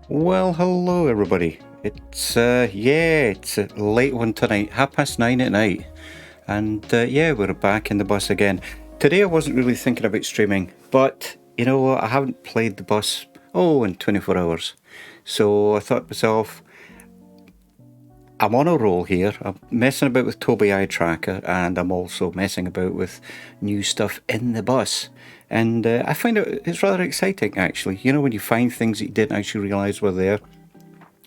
Well, hello everybody. It's a late one tonight, 9:30 at night, and we're back in the bus again. Today I wasn't really thinking about streaming, but you know what? I haven't played the bus in 24 hours, so I thought to myself, I'm on a roll here. I'm messing about with Tobii Eye Tracker, and I'm also messing about with new stuff in the bus. And I find it's rather exciting, actually. You know, when you find things that you didn't actually realise were there.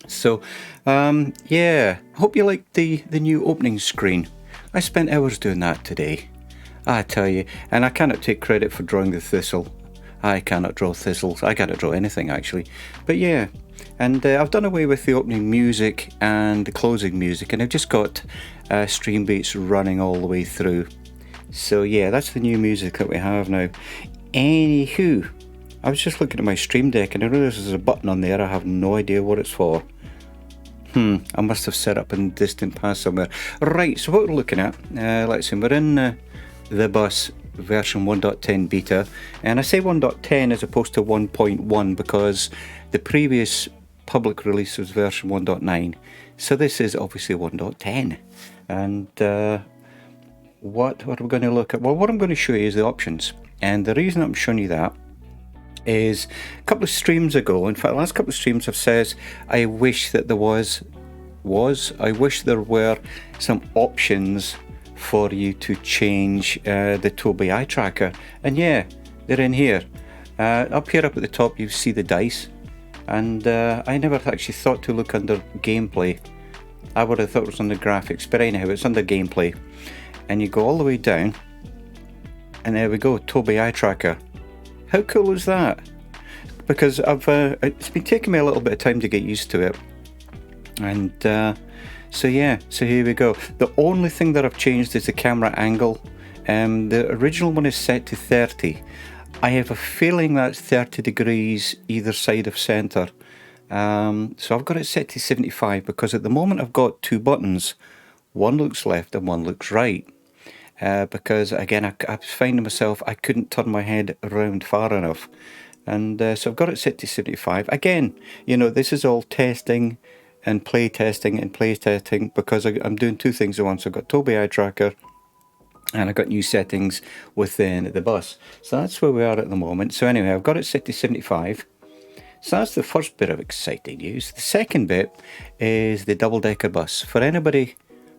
So, I hope you liked the new opening screen. I spent hours doing that today, I tell you, and I cannot take credit for drawing the thistle. I cannot draw thistles. I cannot draw anything, actually. But yeah, and I've done away with the opening music and the closing music, and I've just got stream beats running all the way through. So yeah, that's the new music that we have now. Anywho, I was just looking at my stream deck and I realised there's a button on there. I have no idea what it's for. I must have set up in distant past somewhere. Right, so what we're looking at, let's see, we're in the bus version 1.10 beta, and I say 1.10 as opposed to 1.1 because the previous public release was version 1.9, so this is obviously 1.10. And what are we going to look at? Well, what I'm going to show you is the options, and the reason I'm showing you that is a couple of streams ago, in fact the last couple of streams I've said I wish that there I wish there were some options for you to change the Tobii Eye Tracker, and yeah, they're in here. Up here up at the top you see the dice, and I never actually thought to look under gameplay. I would have thought it was under graphics, but anyhow, it's under gameplay, and you go all the way down and there we go, Tobii Eye Tracker. How cool is that? Because it's been taking me a little bit of time to get used to it, and so here we go. The only thing that I've changed is the camera angle. The original one is set to 30. I have a feeling that's 30 degrees either side of centre. So I've got it set to 75 because at the moment I've got two buttons. One looks left and one looks right. Because again, I was finding myself, I couldn't turn my head around far enough. And so I've got it set to 75. Again, you know, this is all testing and play testing because I'm doing two things at once. I've got Tobii Eye Tracker and I've got new settings within the bus. So that's where we are at the moment. So anyway, I've got it set to 75. So that's the first bit of exciting news. The second bit is the double-decker bus. For anybody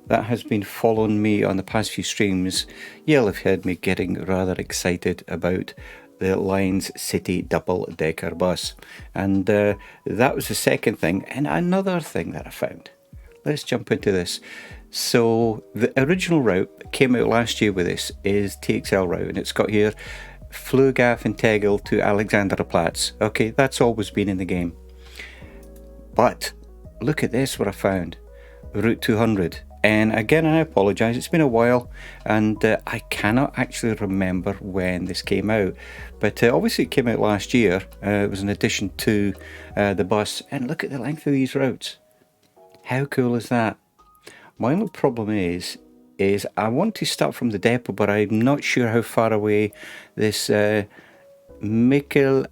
that has been following me on the past few streams, you'll have heard me getting rather excited about the Lions City double-decker bus. And that was the second thing. And another thing that I found. Let's jump into this. So the original route that came out last year with this is TXL route, and it's got here Flughafen and Tegel to Alexanderplatz. Okay, that's always been in the game. But look at this, what I found. Route 200. And again, I apologise, it's been a while, and I cannot actually remember when this came out. But obviously it came out last year. It was an addition to the bus. And look at the length of these routes. How cool is that? My only problem is I want to start from the depot, but I'm not sure how far away this Michelangelo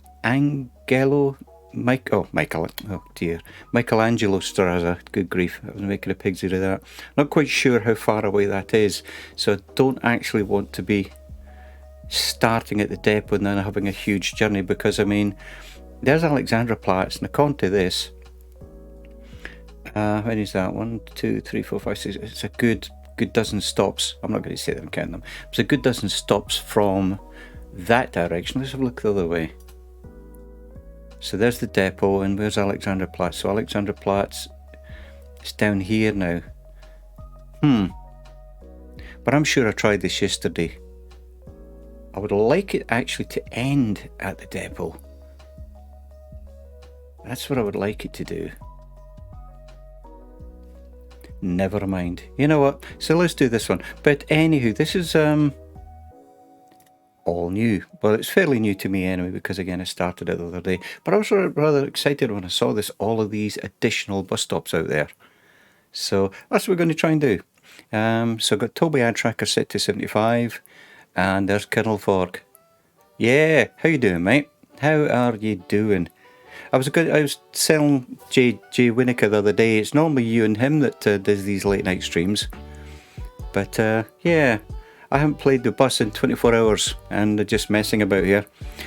Strada, good grief, I was making a pig's ear of that. Not quite sure how far away that is, so I don't actually want to be starting at the depot and then having a huge journey, because I mean, there's Alexanderplatz, and according to this, when is that? 1, 2, 3, 4, 5, 6, it's a good dozen stops. I'm not going to say that I'm counting them. It's a good dozen stops from that direction. Let's have a look the other way. So there's the depot, and where's Alexanderplatz? So Alexanderplatz is down here now. But I'm sure I tried this yesterday. I would like it actually to end at the depot. That's what I would like it to do. Never mind. You know what? So let's do this one. But anywho, this is all new. Well, it's fairly new to me anyway, because again I started it the other day. But I was rather excited when I saw all of these additional bus stops out there. So that's what we're going to try and do. So I've got Tobii Eye Tracker set to 75, and there's Colonel Fork. Yeah, how you doing, mate? How are you doing? I was telling Jay Winokur the other day, it's normally you and him that does these late night streams. But yeah, I haven't played the bus in 24 hours and just messing about here.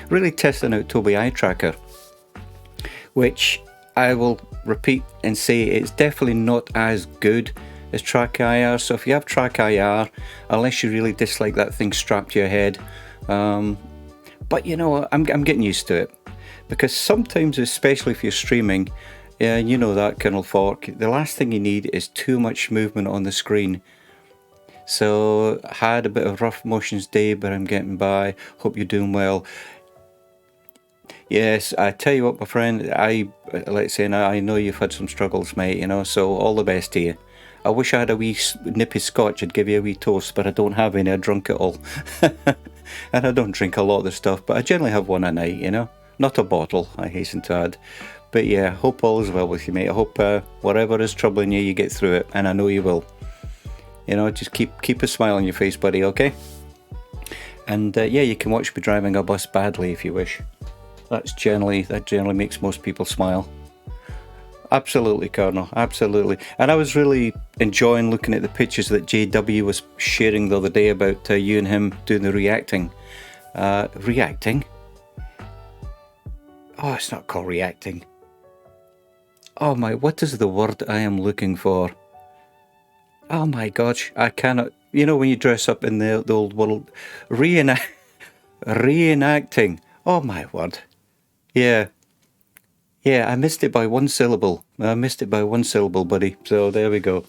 Really testing out Tobii Eye Tracker, which I will repeat and say it's definitely not as good as Track IR. So if you have Track IR, unless you really dislike that thing strapped to your head, but you know, I'm getting used to it, because sometimes, especially if you're streaming, you know that, Colonel Fork, the last thing you need is too much movement on the screen. So had a bit of rough motions day, but I'm getting by. Hope you're doing well. Yes, I tell you what, my friend, I know you've had some struggles, mate, you know, so all the best to you. I wish I had a wee nippy scotch, I'd give you a wee toast, but I don't have any, I drunk it all. And I don't drink a lot of the stuff, but I generally have one a night, you know. Not a bottle, I hasten to add. But yeah, hope all is well with you, mate. I hope whatever is troubling you, you get through it, and I know you will. You know, just keep a smile on your face, buddy, okay? And yeah, you can watch me driving a bus badly if you wish. That generally makes most people smile. Absolutely, Colonel, absolutely. And I was really enjoying looking at the pictures that JW was sharing the other day about you and him doing the reacting. Reacting? Oh, it's not called reacting. Oh my, what is the word I am looking for? Oh my gosh, I cannot. You know when you dress up in the old world, reenacting. Oh my word. Yeah, I missed it by one syllable. Buddy. So there we go.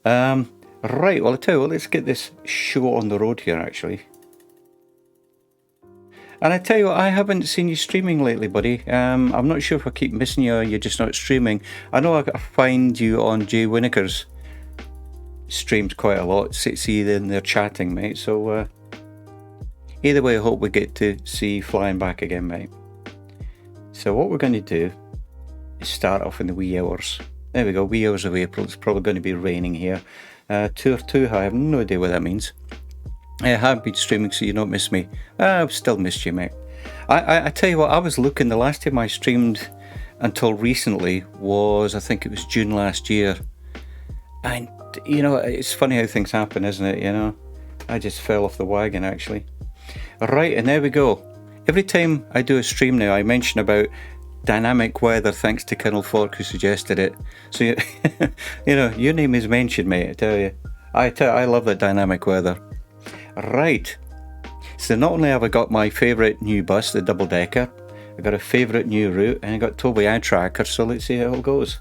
Right, well, I tell you what, let's get this show on the road here, actually. And I tell you what, I haven't seen you streaming lately, buddy. I'm not sure if I keep missing you or you're just not streaming. I know I find you on Jay Winokur's streams quite a lot. See you in there chatting, mate. So either way, I hope we get to see you flying back again, mate. So what we're going to do is start off in the wee hours. There we go, wee hours of April. It's probably going to be raining here. Tour 2, I have no idea what that means. I have been streaming, so you don't miss me. I've still missed you, mate. I tell you what, I was looking, the last time I streamed until recently was, I think it was June last year. And, you know, it's funny how things happen, isn't it, you know? I just fell off the wagon, actually. Right, and there we go. Every time I do a stream now, I mention about dynamic weather, thanks to Colonel Fork who suggested it. So, you know, your name is mentioned, mate, I tell you. I love that dynamic weather. Right, so not only have I got my favourite new bus, the double-decker, I got a favourite new route, and I got Tobii Eye Tracker, so let's see how it goes.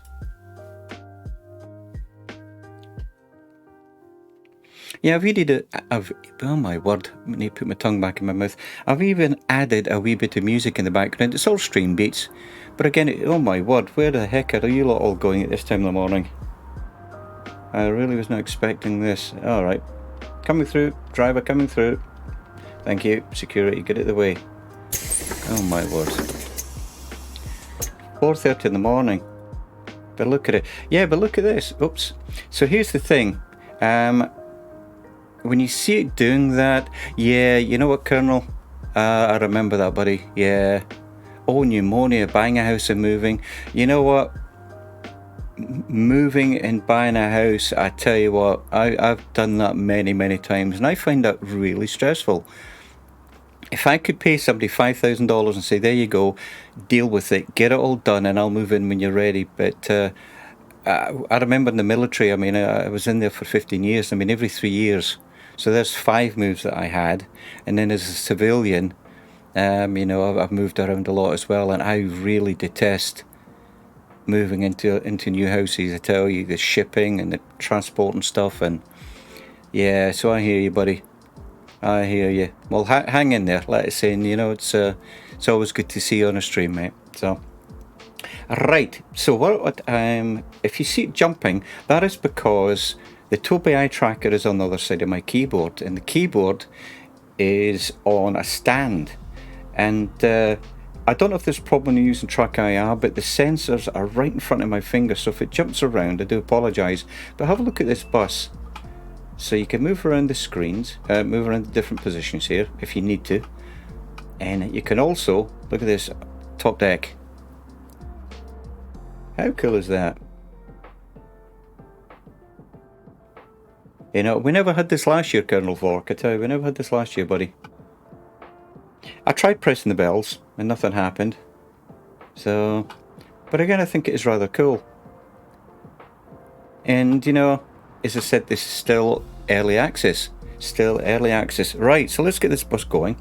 Yeah, I've added oh my word, I need to put my tongue back in my mouth. I've even added a wee bit of music in the background. It's all stream beats, but again, oh my word, where the heck are you lot all going at this time of the morning? I really was not expecting this. Alright. Coming through, driver coming through. Thank you, security, get out of the way. Oh my word. 4:30 in the morning. But look at it. Yeah, but look at this. Oops. So here's the thing. When you see it doing that, yeah, you know what, Colonel? I remember that, buddy. Yeah. Oh, pneumonia, buying a house and moving. You know what? Moving and buying a house, I tell you what, I've done that many times, and I find that really stressful. If I could pay somebody $5,000 and say, there you go, deal with it, get it all done, and I'll move in when you're ready. But I remember in the military, I mean, I was in there for 15 years. I mean, every 3 years. So there's 5 moves that I had. And then as a civilian, you know, I've moved around a lot as well, and I really detest moving into new houses. I tell you, the shipping and the transport and stuff, and yeah, so I hear you, buddy. I hear you. Well, hang in there, let us in. You know, it's always good to see you on a stream, mate. So right, so what if you see it jumping, that is because the Tobii Eye Tracker is on the other side of my keyboard, and the keyboard is on a stand, and I don't know if there's a problem using Track IR, but the sensors are right in front of my finger, so if it jumps around, I do apologise. But have a look at this bus. So you can move around the screens, move around the different positions here if you need to. And you can also, look at this, top deck. How cool is that? You know, we never had this last year, Colonel Vork. I tell you, we never had this last year, buddy. I tried pressing the bells and nothing happened. So, but again, I think it is rather cool. And, you know, as I said, this is still early access. Still early access. Right, so let's get this bus going.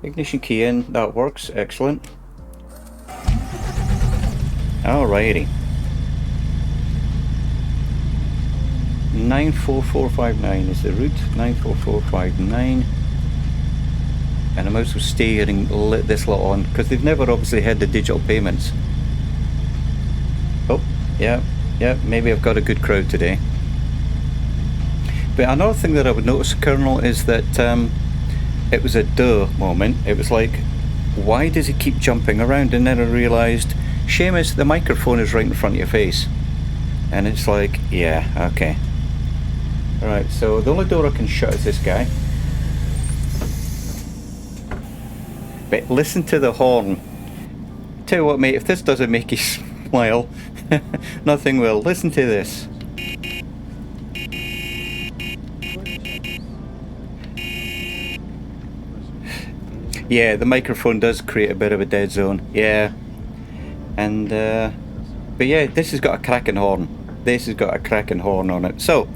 Ignition key in, that works, excellent. Alrighty. 94459 is the route, 94459. And I might as well stay here and let this lot on, because they've never obviously had the digital payments. Oh, yeah, maybe I've got a good crowd today. But another thing that I would notice, Colonel, is that it was a duh moment. It was like, why does he keep jumping around? And then I realised, Seamus, the microphone is right in front of your face. And it's like, yeah, okay. Alright, so the only door I can shut is this guy. But listen to the horn. Tell you what, mate, if this doesn't make you smile, nothing will. Listen to this. Yeah, the microphone does create a bit of a dead zone. Yeah. And, but yeah, this has got a cracking horn. This has got a cracking horn on it. So,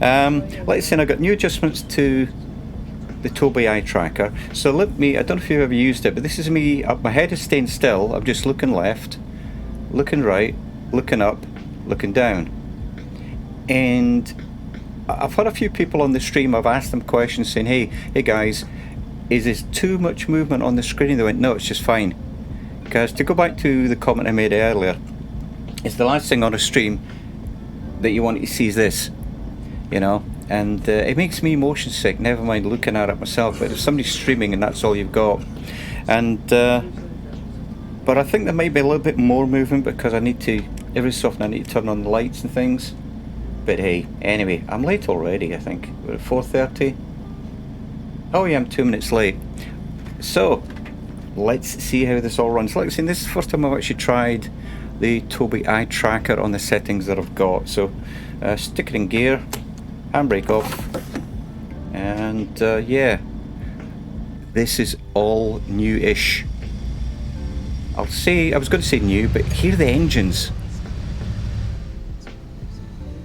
let's say I got new adjustments to the Tobii eye tracker. So let me, I don't know if you've ever used it, but this is me, my head is staying still. I'm just looking left, looking right, looking up, looking down. And I've had a few people on the stream, I've asked them questions saying, hey guys, is there too much movement on the screen? They went, no, it's just fine. Because to go back to the comment I made earlier, it's the last thing on a stream that you want to see is this, you know, and it makes me motion sick, never mind looking at it myself. But if somebody's streaming and that's all you've got, and but I think there might be a little bit more movement because I need to, every so often I need to turn on the lights and things. But hey, anyway, I'm late already. I think we're at 4:30. Oh yeah, I'm 2 minutes late. So let's see how this all runs. Like I said, this is the first time I've actually tried the Tobii eye tracker on the settings that I've got. So stick it in gear, handbrake off, and yeah, this is all new-ish. I was going to say new, but hear the engines.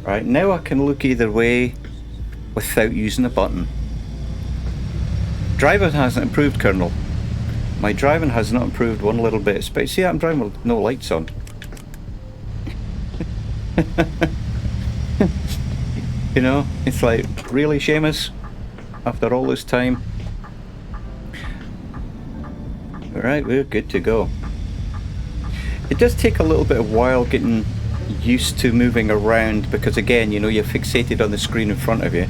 Right, now I can look either way without using a button. Driving hasn't improved, Colonel. My driving has not improved one little bit. But see, I'm driving with no lights on. You know, it's like, really, Seamus? After all this time? Alright, we're good to go. It does take a little bit of while getting used to moving around because, again, you know, you're fixated on the screen in front of you.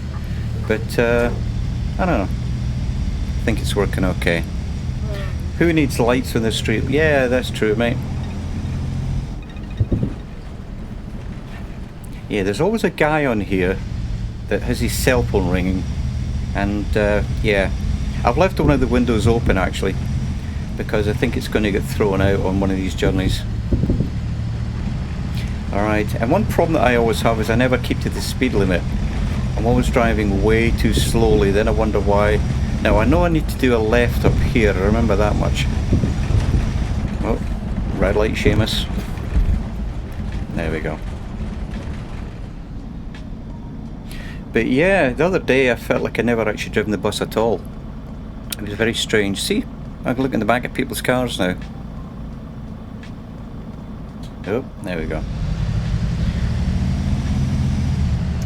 But, I don't know. I think it's working okay. Who needs lights on the street? Yeah, that's true, mate. Yeah, there's always a guy on here that has his cell phone ringing. And, yeah. I've left one of the windows open, actually, because I think it's going to get thrown out on one of these journeys. Alright, and one problem that I always have is I never keep to the speed limit. I'm always driving way too slowly, then I wonder why. Now I know I need to do a left up here, I remember that much. Oh, red light, Seamus. There we go. But yeah, the other day I felt like I never actually driven the bus at all. It was very strange. See, I can look in the back at people's cars now. Oh, there we go.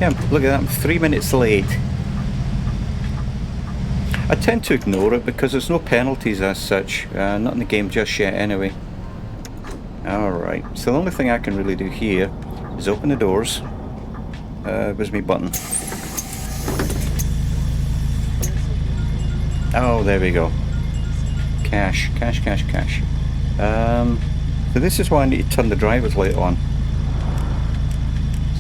Yeah, look at that, I'm 3 minutes late. I tend to ignore it because there's no penalties as such, not in the game just yet anyway. Alright, so the only thing I can really do here is open the doors. Where's my button? Oh, there we go. Cash. So this is why I need to turn the driver's light on.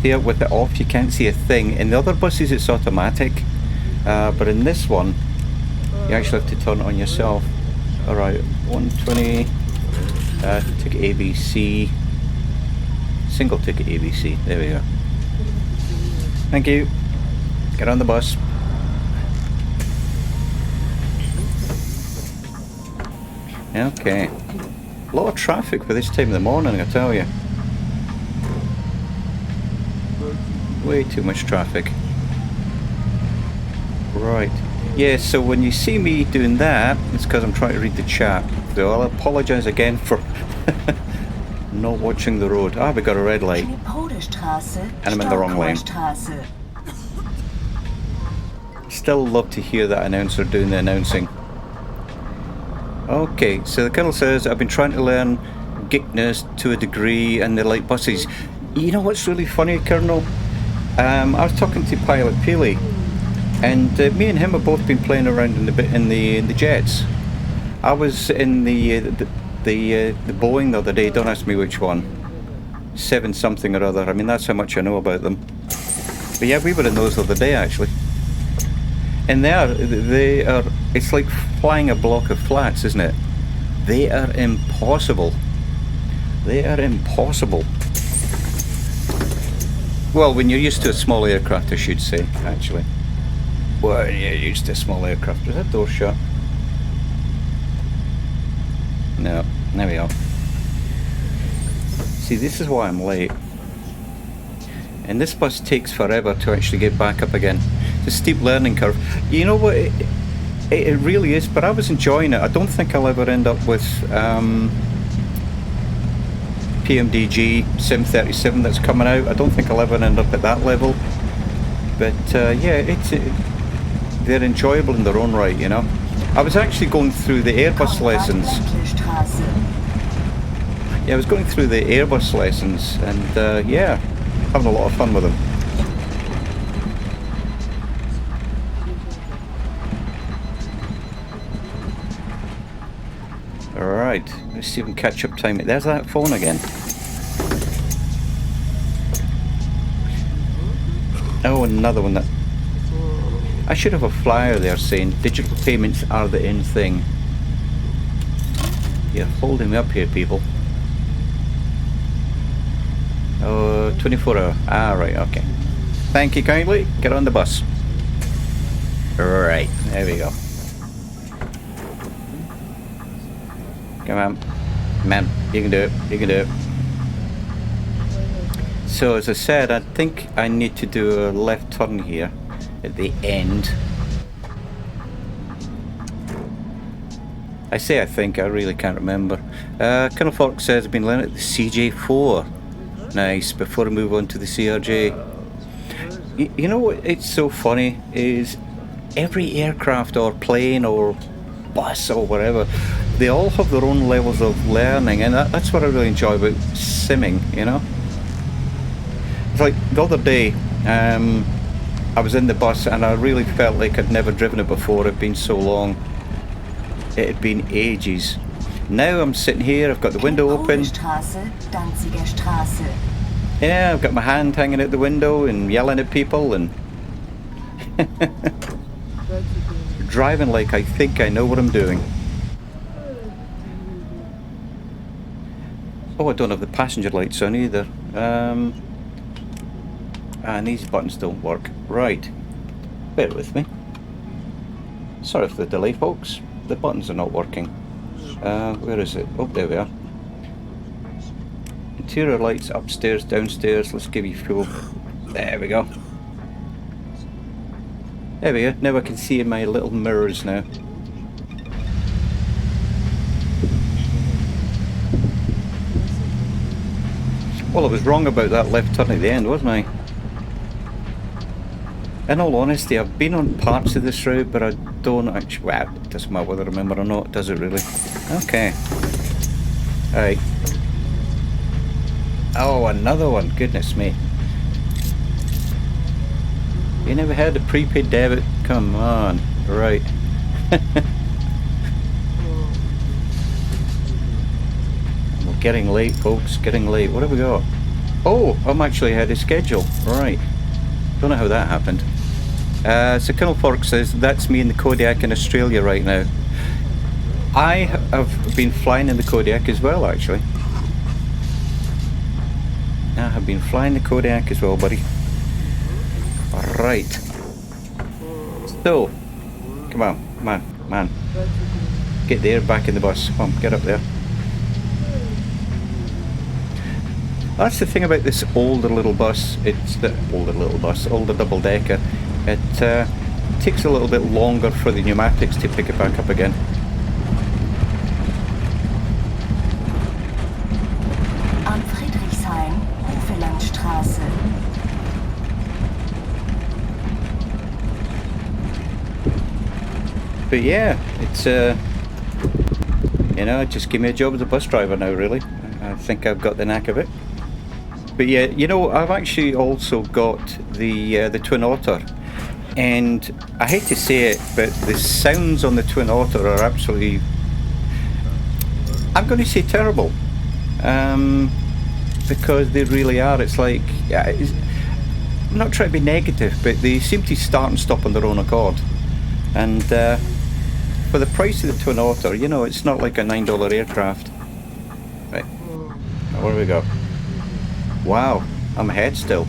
See, with it off you can't see a thing. In the other buses it's automatic, but in this one you actually have to turn it on yourself. Alright, 120, take ABC. single ticket ABC. There we go. Thank you. Get on the bus. Okay. A lot of traffic for this time of the morning, I tell you. Way too much traffic. Right. Yeah, so when you see me doing that, it's because I'm trying to read the chat. So I'll apologise again for not watching the road. Ah, we got a red light. And I'm in the wrong lane. Still love to hear that announcer doing the announcing. Okay, so the Colonel says, I've been trying to learn Geekness to a degree and they like buses. You know what's really funny, Colonel? I was talking to Pilot Peely, and me and him have both been playing around in the jets. I was in the Boeing the other day. Don't ask me which one. 7 something or other. I mean, that's how much I know about them. But yeah, we were in those the other day actually. And they are. It's like flying a block of flats, isn't it? They are impossible. They are impossible. Well, when you're used to a small aircraft, I should say, actually. Well, you're used to a small aircraft. Was that door shut? No, there we are. See, this is why I'm late. And this bus takes forever to actually get back up again. It's a steep learning curve. You know what? It really is, but I was enjoying it. I don't think I'll ever end up with PMDG 737 that's coming out. I don't think I'll ever end up at that level. But yeah, they're enjoyable in their own right, you know. I was actually going through the Airbus lessons. Yeah, I was going through the Airbus lessons, and yeah, having a lot of fun with them. Alright, let's see if we can catch up time. There's that phone again. Oh, another one that... I should have a flyer there saying digital payments are the in thing. You're holding me up here, people. Oh, 24 hour. Ah, right, okay. Thank you kindly. Get on the bus. Right, there we go. Come on. Man, you can do it. You can do it. So, as I said, I think I need to do a left turn here at the end. I say I think, I really can't remember. Colonel Fork says I've been learning at the CJ4. Nice, before I move on to the CRJ. You know what, it's so funny is every aircraft or plane or bus or whatever, they all have their own levels of learning, and that's what I really enjoy about simming, you know. It's like the other day, I was in the bus and I really felt like I'd never driven it before. It'd been so long. It had been ages. Now I'm sitting here, I've got the window open. Yeah, I've got my hand hanging out the window and yelling at people and driving like I think I know what I'm doing. Oh, I don't have the passenger lights on either. And these buttons don't work. Right. Bear with me. Sorry for the delay, folks. The buttons are not working. Where is it? Oh, there we are. Interior lights upstairs, downstairs. Let's give you full. There we go. There we go. Now I can see in my little mirrors now. Well, I was wrong about that left turn at the end, wasn't I? In all honesty, I've been on parts of this route, but I don't actually... Well, it doesn't matter whether I remember or not, does it really? Okay. Alright. Oh, another one. Goodness me. You never had a prepaid debit? Come on. Right. We're getting late, folks. Getting late. What have we got? Oh, I'm actually ahead of schedule. Right. Don't know how that happened. So Colonel Fork says, that's me in the Kodiak in Australia right now. I have been flying in the Kodiak as well, actually. I have I've been flying the Kodiak as well, buddy. Right. So, come on, man. Get there, back in the bus. Come on, get up there. That's the thing about this older little bus. It's the older double-decker. It takes a little bit longer for the pneumatics to pick it back up again. But yeah, it's you know, just give me a job as a bus driver now, really. I think I've got the knack of it. But yeah, you know, I've actually also got the Twin Otter, and I hate to say it, but the sounds on the Twin Otter are absolutely, I'm going to say terrible, because they really are. It's like, I'm not trying to be negative, but they seem to start and stop on their own accord, and for the price of the Twin Otter, you know, it's not like a $9 aircraft. Right, now where do we go? Wow, I'm ahead still.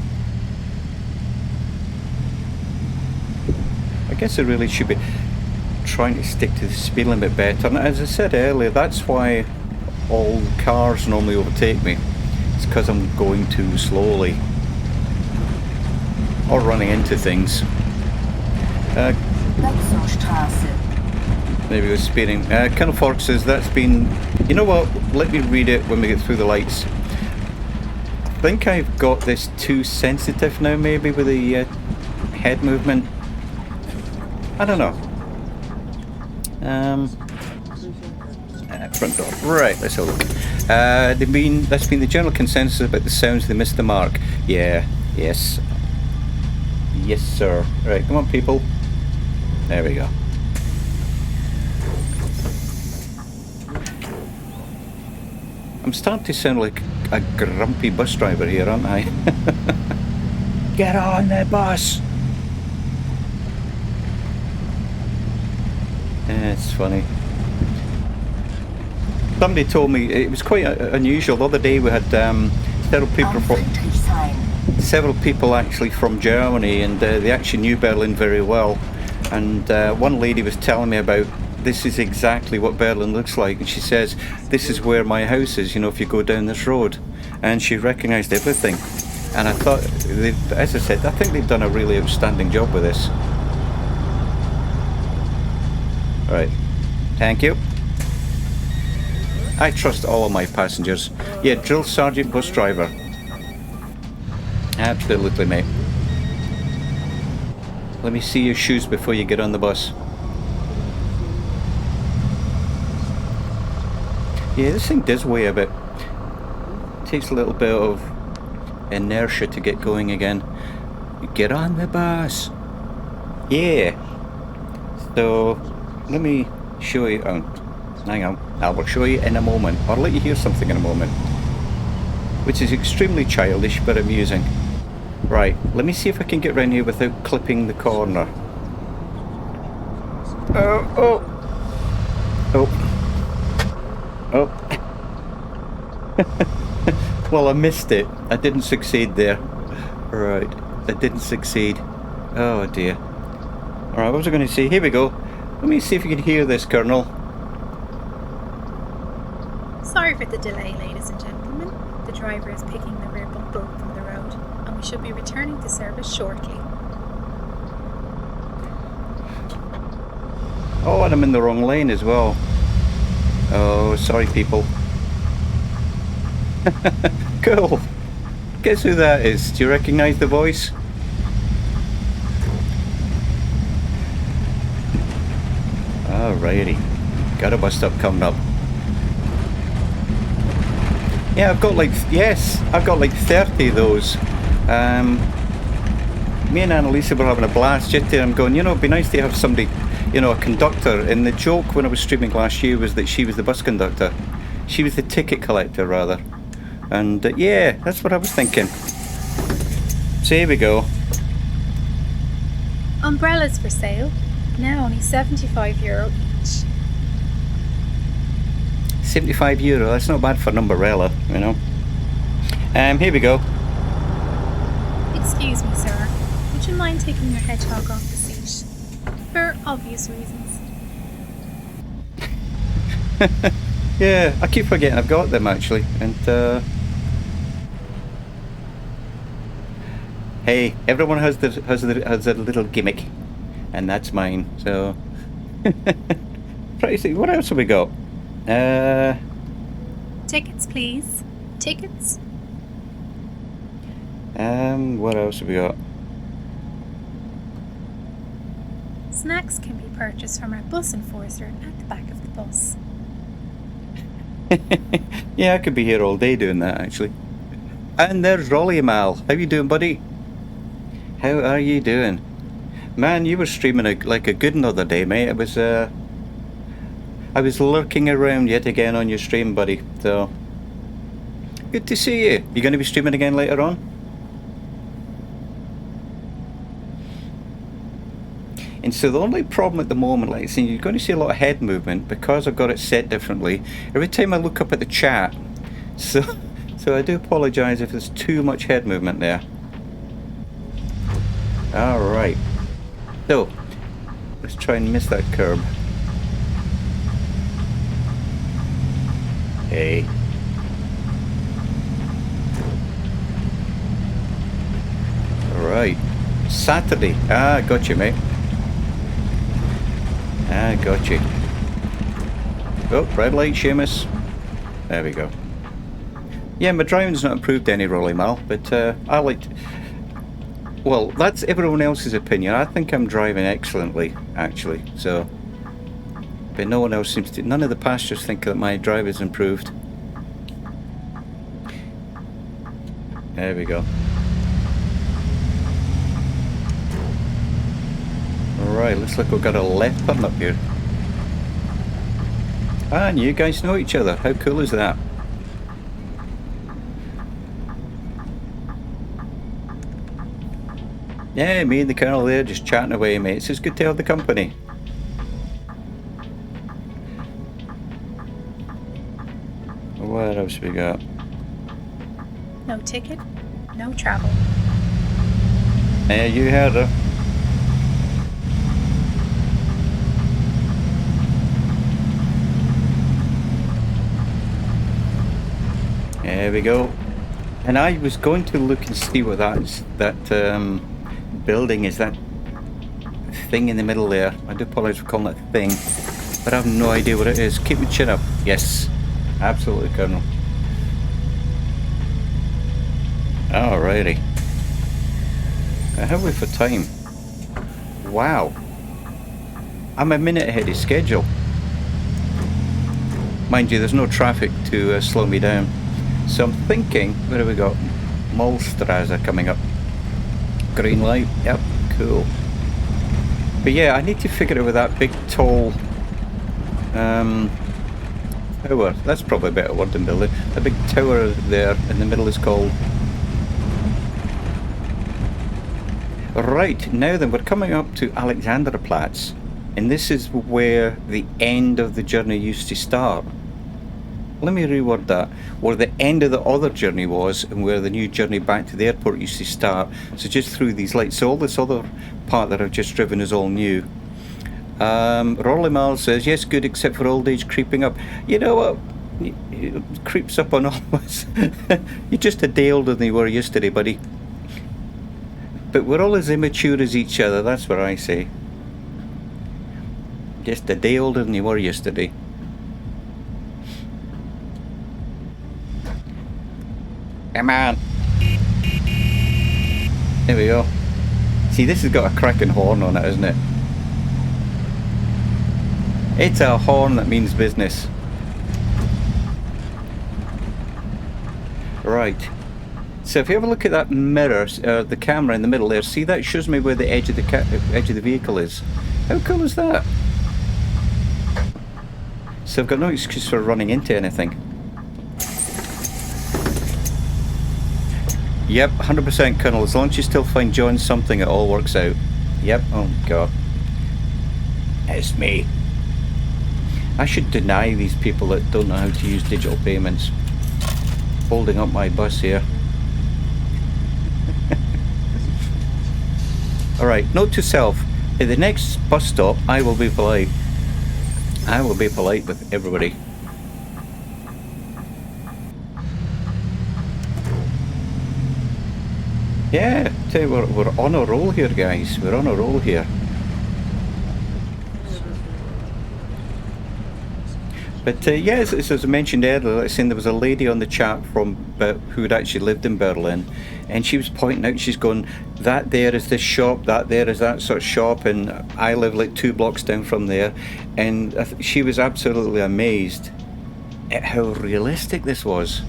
I guess I really should be trying to stick to the speed limit better. And as I said earlier, that's why all cars normally overtake me. It's because I'm going too slowly. Or running into things. Maybe we're speeding. Colonel Fork says that's been... You know what? Let me read it when we get through the lights. I think I've got this too sensitive now, maybe, with the head movement. I don't know. Front door. Right, let's have a look. That's been the general consensus about the sounds they missed the mark. Yeah, yes. Yes, sir. Right, come on, people. There we go. I'm starting to sound like a grumpy bus driver here, aren't I? Get on the bus! It's funny. Somebody told me it was quite unusual. The other day we had several people actually from Germany, and they actually knew Berlin very well. And one lady was telling me about, this is exactly what Berlin looks like, and she says, this is where my house is, you know, if you go down this road. And she recognised everything. And I thought, as I said, I think they've done a really outstanding job with this. Right, thank you. I trust all of my passengers. Yeah, drill sergeant bus driver. Absolutely, mate. Let me see your shoes before you get on the bus. Yeah, this thing does weigh a bit. It takes a little bit of inertia to get going again. Get on the bus. Yeah. So, let me show you. Oh, hang on. I will show you in a moment. Or let you hear something in a moment. Which is extremely childish, but amusing. Right, let me see if I can get around here without clipping the corner. Oh. Well, I missed it. I didn't succeed there. Right, I didn't succeed. Oh dear. Alright, what was I going to say? Here we go. Let me see if you can hear this, Colonel. Sorry for the delay, ladies and gentlemen. The driver is picking the rear bumper up from the road, and we should be returning to service shortly. Oh, and I'm in the wrong lane as well. Oh, sorry people. Cool. Guess who that is? Do you recognise the voice? Alrighty. Got a bus stop coming up. Yeah, I've got like 30 of those. Me and Annalisa were having a blast just there. I'm going, you know, it'd be nice to have somebody, you know, a conductor. And the joke when I was streaming last year was that she was the bus conductor. She was the ticket collector, rather. And yeah, that's what I was thinking. So here we go. Umbrellas for sale. Now only €75 each. €75, that's not bad for an umbrella, you know. Here we go. Excuse me, sir. Would you mind taking your hedgehog off the seat? For obvious reasons. Yeah, I keep forgetting I've got them actually, and hey, everyone has their little gimmick, and that's mine. So, pretty. What else have we got? Tickets, please. Tickets? What else have we got? Snacks can be purchased from our bus enforcer at the back of the bus. Yeah, I could be here all day doing that actually. And there's Rolly Mal. How you doing, buddy? How are you doing? Man, you were streaming like a good another day, mate. I was lurking around yet again on your stream, buddy. So good to see you. You going to be streaming again later on? And so the only problem at the moment, like I said, you're going to see a lot of head movement because I've got it set differently. Every time I look up at the chat, so I do apologise if there's too much head movement there. All right, so let's try and miss that curb. Hey. All right, Saturday. Ah, got you, mate. Ah, got you. Oh, red light, Seamus. There we go. Yeah, my driving's not improved any, Rolly Mal, but I like... Well, that's everyone else's opinion. I think I'm driving excellently, actually, so... But no one else seems to... None of the passengers think that my drive has improved. There we go. Alright, looks like we've got a left turn up here. Ah, and you guys know each other. How cool is that? Yeah, me and the Colonel there just chatting away, mates. It's good to have the company. What else we got? No ticket, no travel. Yeah, you heard her. There we go. And I was going to look and see what that building is, that thing in the middle there. I do apologise for calling it a thing, but I have no idea what it is. Keep your chin up. Yes, absolutely, Colonel. Alrighty. How are we for time? Wow. I'm a minute ahead of schedule. Mind you, there's no traffic to slow me down. So I'm thinking, where have we got? Malstrasse coming up. Green light, yep, cool. But yeah, I need to figure out with that big tall tower. That's probably a better word than building. The big tower there in the middle is called. Right, now then, we're coming up to Alexanderplatz. And this is where the end of the journey used to start. Let me reword that. Where the end of the other journey was and where the new journey back to the airport used to start. So just through these lights. So all this other part that I've just driven is all new. Rolly Mal says, yes, good, except for old age creeping up. You know what? It creeps up on all of us. You're just a day older than you were yesterday, buddy. But we're all as immature as each other, that's what I say. Just a day older than you were yesterday. Come on. There we go. See, this has got a cracking horn on it, isn't it? It's a horn that means business. Right. So if you have a look at that mirror, the camera in the middle there, see that shows me where the edge of the vehicle is. How cool is that? So I've got no excuse for running into anything. Yep, 100% Colonel. As long as you still find John something, it all works out. Yep, oh god. It's me. I should deny these people that don't know how to use digital payments. Holding up my bus here. Alright, note to self. At the next bus stop, I will be polite. I will be polite with everybody. Yeah, tell you, we're on a roll here, guys. We're on a roll here. But yeah, as I mentioned earlier, like saying there was a lady on the chat from who had actually lived in Berlin, and she was pointing out, she's going, that there is this shop, that there is that sort of shop, and I live like 2 blocks down from there, and she was absolutely amazed at how realistic this was.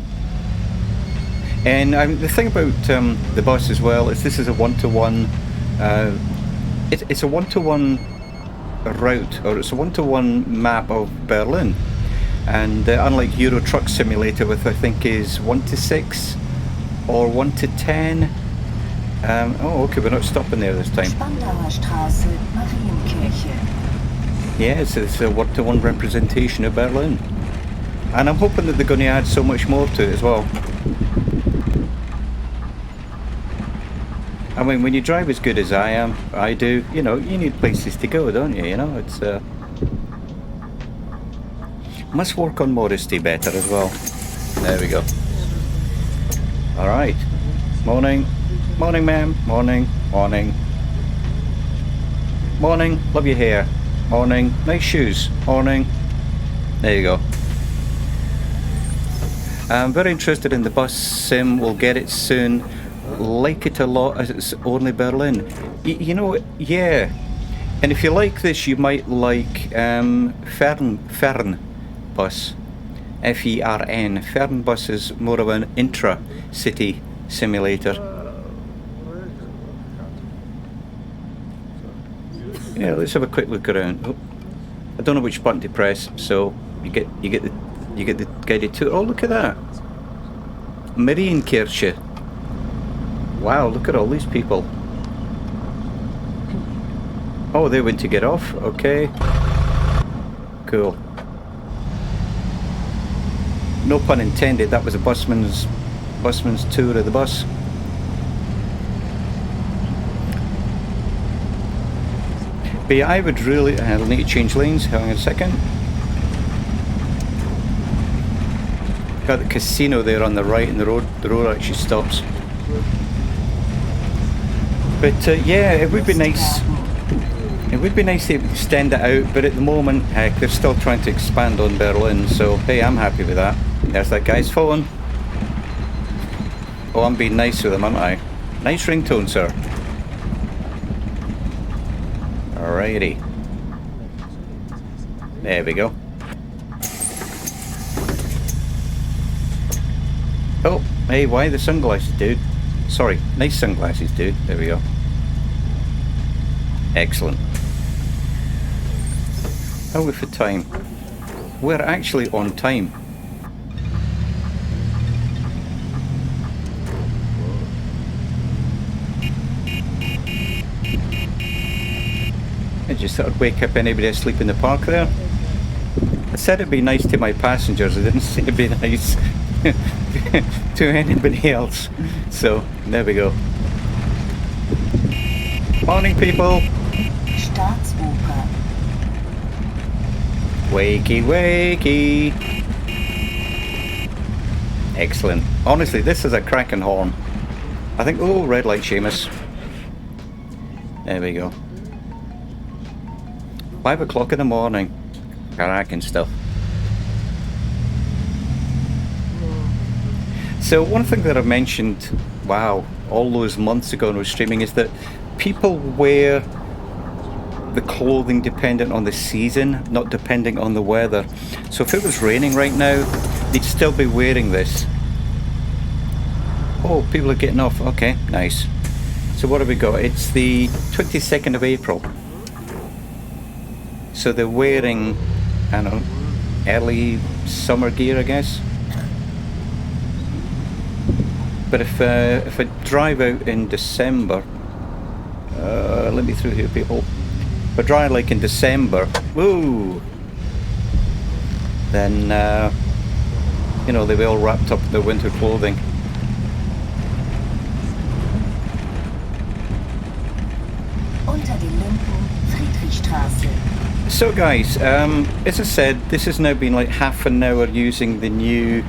And the thing about the bus as well is this is a one-to-one. It's a one-to-one route, or it's a one-to-one map of Berlin. And unlike Euro Truck Simulator, with I think is 1-6 or 1-10. Oh, okay, we're not stopping there this time. Yeah, it's a one-to-one representation of Berlin, and I'm hoping that they're going to add so much more to it as well. I mean, when you drive as good as I do, you know, you need places to go, don't you? You know, it's must work on modesty better as well. There we go. All right. Morning, morning, ma'am. Morning, morning, morning. Love your hair. Morning. Nice shoes. Morning. There you go. I'm very interested in the bus sim. We'll get it soon. Like it a lot as it's only Berlin. You know, yeah. And if you like this, you might like Fern bus. F-E-R-N. Fern bus is more of an intra-city simulator. Yeah, let's have a quick look around. Oh, I don't know which button to press, so you get the guided tour. Oh, look at that. Marienkirche. Wow, look at all these people. Oh, they went to get off. Okay. Cool. No pun intended. That was a busman's tour of the bus. But yeah, I would really... I'll need to change lanes. Hang on a second. Got the casino there on the right, and the road actually stops. But yeah, it would be nice. It would be nice to extend it out, but at the moment, heck, they're still trying to expand on Berlin, so hey, I'm happy with that. There's that guy's phone. Oh, I'm being nice with him, aren't I? Nice ringtone, sir. Alrighty. There we go. Oh, hey, why the sunglasses, dude? Sorry, nice sunglasses, dude. There we go. Excellent. How are we for time? We're actually on time. I just thought I'd wake up anybody asleep in the park there. I said it'd be nice to my passengers, I didn't say it'd be nice to anybody else. So, there we go. Morning, people! Wakey, wakey! Excellent. Honestly, this is a cracking horn. I think, oh, red light, Seamus. There we go. 5 o'clock in the morning. Cracking stuff. So one thing that I mentioned, wow, all those months ago when I was streaming, is that people wear the clothing dependent on the season, not depending on the weather. So if it was raining right now, they'd still be wearing this. Oh, people are getting off. Okay, nice. So what have we got? It's the 22nd of April. So they're wearing, I don't know, early summer gear, I guess. But if I drive out in December, let me through here, people. If I drive like in December, woo, then you know, they'll be all wrapped up in their winter clothing. So guys, as I said, this has now been like half an hour using the new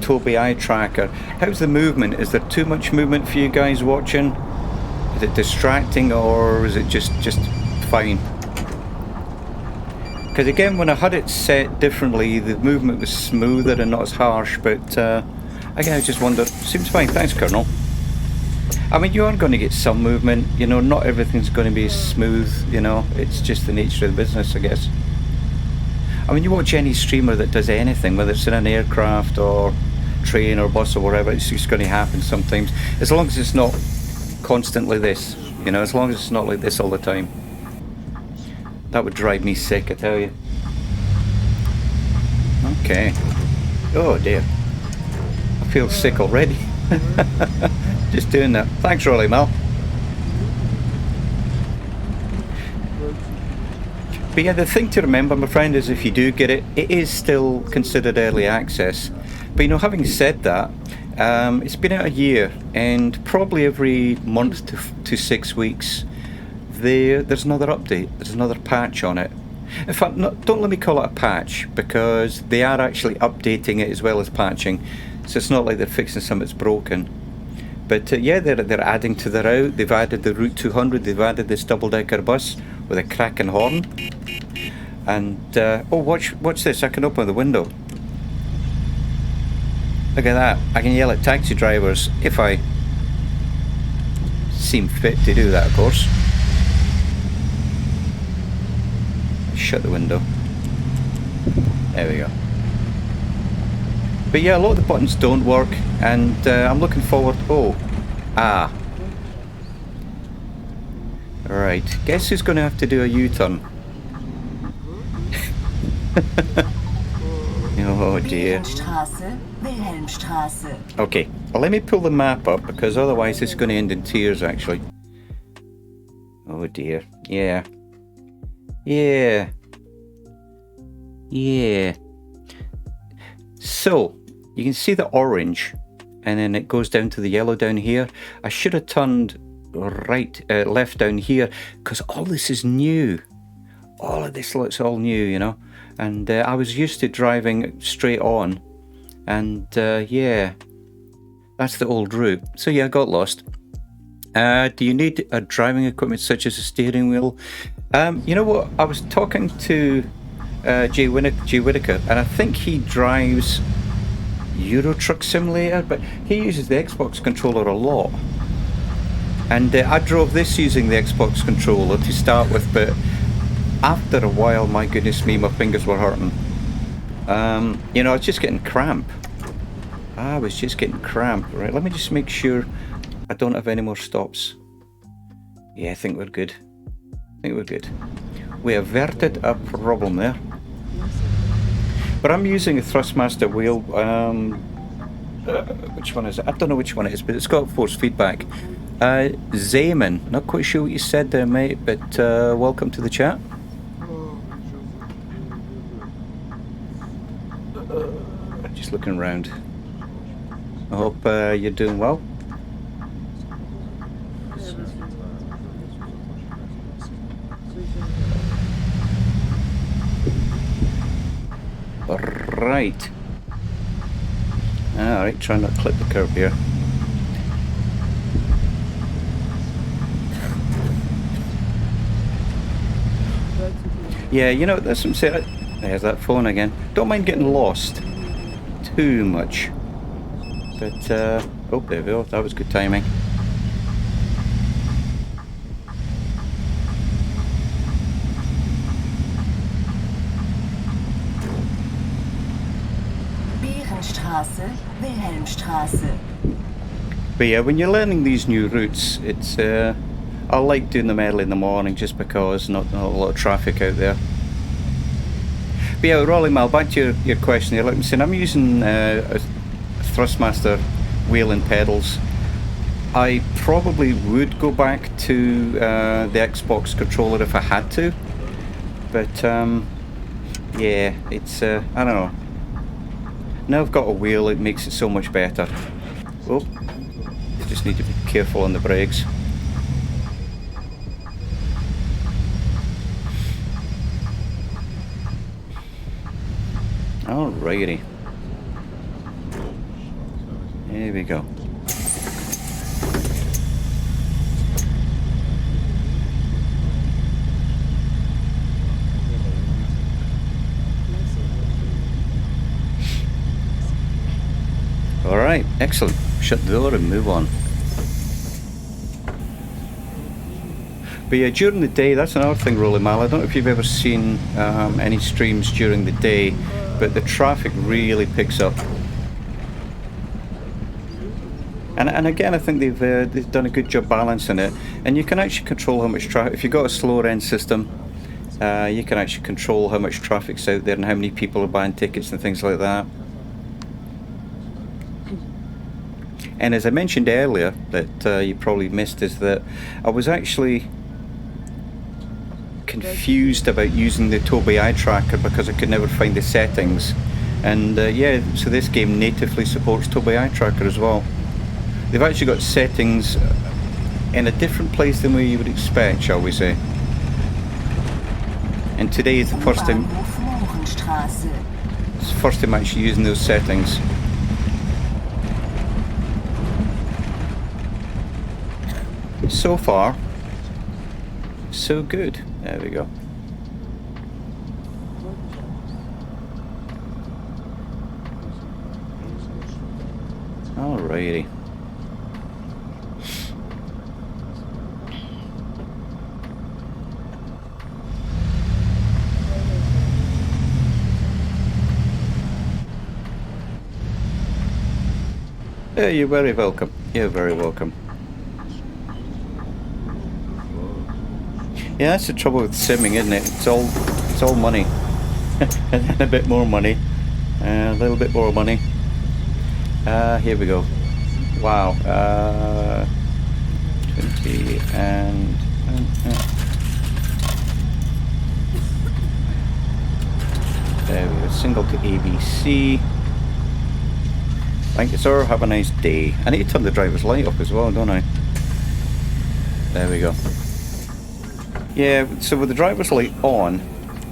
Tobii eye tracker. How's the movement? Is there too much movement for you guys watching? Is it distracting, or is it just fine? Because again, when I had it set differently, the movement was smoother and not as harsh, but again, I just wondered, seems fine. Thanks, Colonel. I mean, you are going to get some movement, you know, not everything's going to be smooth, you know, it's just the nature of the business, I guess. I mean, you watch any streamer that does anything, whether it's in an aircraft or train or bus or whatever, it's just going to happen sometimes, as long as it's not constantly this, you know, as long as it's not like this all the time. That would drive me sick, I tell you. Okay. Oh dear. I feel sick already. Just doing that. Thanks, Rolly Mal. But yeah, the thing to remember, my friend, is if you do get it, it is still considered early access. But you know, having said that, it's been out a year, and probably every month to 6 weeks, there's another update, there's another patch on it. In fact, don't let me call it a patch, because they are actually updating it as well as patching, so it's not like they're fixing something that's broken. But yeah, they're adding to the route. They've added the Route 200, they've added this double-decker bus with a cracking horn. And, oh, watch this, I can open the window. Look at that, I can yell at taxi drivers if I seem fit to do that, of course. Shut the window. There we go. But yeah, a lot of the buttons don't work, and I'm looking forward. Right, guess who's going to have to do a U-turn? Oh dear. Okay, well, let me pull the map up, because otherwise it's going to end in tears, actually. Oh dear. Yeah. So, you can see the orange, and then it goes down to the yellow down here. I should have turned left down here, because all this is new. All of this looks all new, you know. And I was used to driving straight on, and yeah, that's the old route. So yeah, I got lost. Do you need a driving equipment such as a steering wheel? You know what, I was talking to Jay Whittaker, and I think he drives Euro Truck Simulator, but he uses the Xbox controller a lot. And I drove this using the Xbox controller to start with, but after a while, my goodness me, my fingers were hurting. You know, I was just getting cramp. Right, let me just make sure I don't have any more stops. Yeah, I think we're good. We averted a problem there. But I'm using a Thrustmaster wheel. Which one is it? I don't know which one it is, but it's got force feedback. Zayman, not quite sure what you said there, mate, but welcome to the chat. Just looking around. I hope you're doing well. Right. Alright, try not to clip the curb here. Yeah, you know, that's what I'm saying. There's that phone again. Don't mind getting lost too much. But, oh, there we go. That was good timing. But yeah, when you're learning these new routes, it's I like doing them early in the morning just because not a lot of traffic out there. But yeah, Rolly Mal, back to your question here. Like I'm saying, I'm using a Thrustmaster wheel and pedals. I probably would go back to the Xbox controller if I had to, but yeah, it's I don't know. Now I've got a wheel, it makes it so much better. Oh, you just need to be careful on the brakes. Alrighty. Here we go. Alright, excellent. Shut the door and move on. But yeah, during the day, that's another thing, Rolly Mal. I don't know if you've ever seen any streams during the day, but the traffic really picks up. And again, I think they've done a good job balancing it. And you can actually control how much traffic. If you've got a slower end system, you can actually control how much traffic's out there and how many people are buying tickets and things like that. And as I mentioned earlier, that you probably missed, is that I was actually confused about using the Tobii eye tracker because I could never find the settings. And yeah, so this game natively supports Tobii eye tracker as well. They've actually got settings in a different place than where you would expect, shall we say. And today is the first time I'm actually using those settings. So far, so good. There we go. Alrighty. Yeah, you're very welcome. You're very welcome. Yeah, that's the trouble with simming, isn't it? It's all money. And then a bit more money. A little bit more money. Here we go. Wow. 20 and there we go. Single to ABC. Thank you, sir. Have a nice day. I need to turn the driver's light up as well, don't I? There we go. Yeah, so with the driver's light on,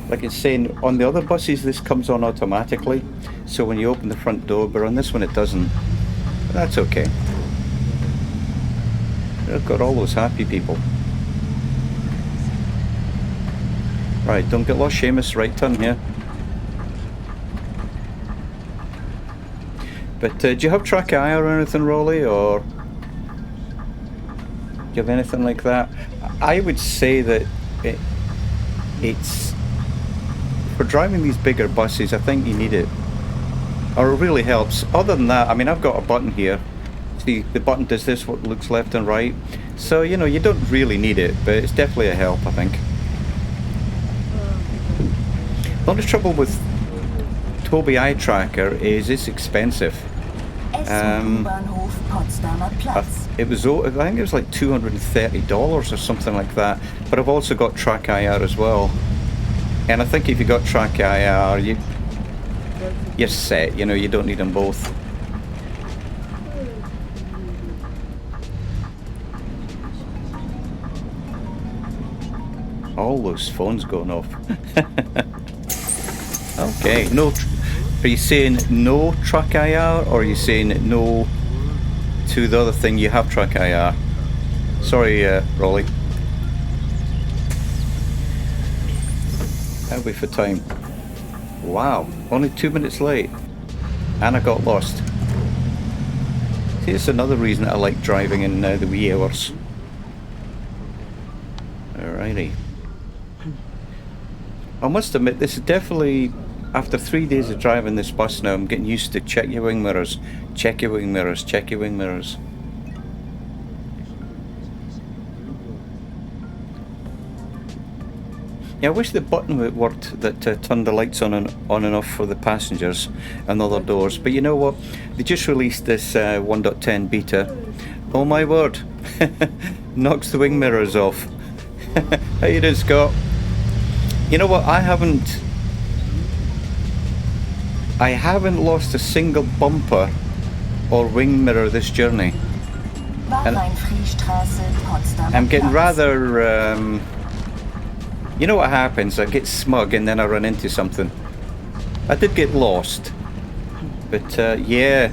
like it's saying, on the other buses this comes on automatically. So when you open the front door, but on this one it doesn't. But that's okay. I've got all those happy people. Right, don't get lost, Seamus. Right turn here. But do you have track eye or anything, Rolly, or do you have anything like that? I would say that it's for driving these bigger buses. I think you need it, or it really helps. Other than that, I mean, I've got a button here. See, the button does this, what looks left and right. So you know, you don't really need it, but it's definitely a help, I think. The only trouble with Tobii eye tracker is it's expensive. It was, I think it was like $230 or something like that. But I've also got track IR as well. And I think if you got track IR, you're set. You know, you don't need them both. All those phones going off. Okay, no. Are you saying no track IR, or are you saying no to the other thing you have track IR? Sorry, Rolly. How are we for time? Wow, only 2 minutes late. And I got lost. See, it's another reason I like driving in the wee hours. Alrighty. I must admit, this is definitely, after 3 days of driving this bus now, I'm getting used to check your wing mirrors, check your wing mirrors, check your wing mirrors. Yeah, I wish the button worked that turned the lights on and off for the passengers and other doors. But you know what? They just released this 1.10 beta. Oh my word! Knocks the wing mirrors off. How you doing, Scott? You know what? I haven't lost a single bumper or wing mirror this journey. And I'm getting rather, you know what happens? I get smug and then I run into something. I did get lost, But yeah,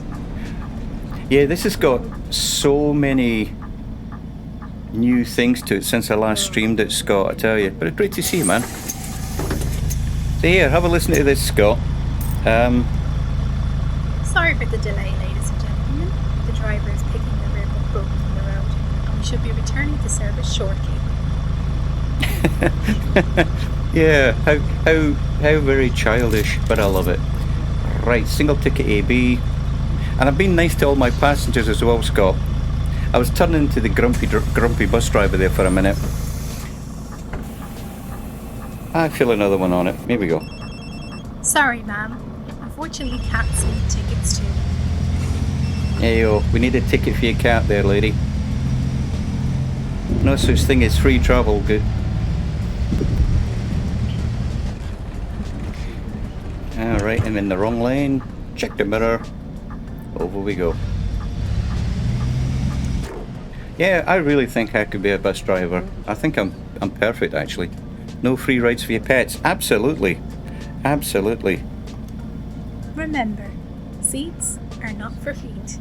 this has got so many new things to it since I last streamed it, Scott, I tell you. But it's great to see you, man. So here, have a listen to this, Scott. Sorry for the delay, ladies and gentlemen. The driver is picking the rear bumper up from the road, and we should be returning to service shortly. Yeah, how very childish, but I love it. Right, single ticket AB. And I've been nice to all my passengers as well, Scott. I was turning into the grumpy bus driver there for a minute. I feel another one on it. Here we go. Sorry, ma'am. Unfortunately, cats need tickets too. Hey, yo, we need a ticket for your cat there, lady. No such thing as free travel, good. Alright, I'm in the wrong lane. Check the mirror. Over we go. Yeah, I really think I could be a bus driver. I think I'm perfect, actually. No free rides for your pets. Absolutely. Absolutely. Remember, seats are not for feet.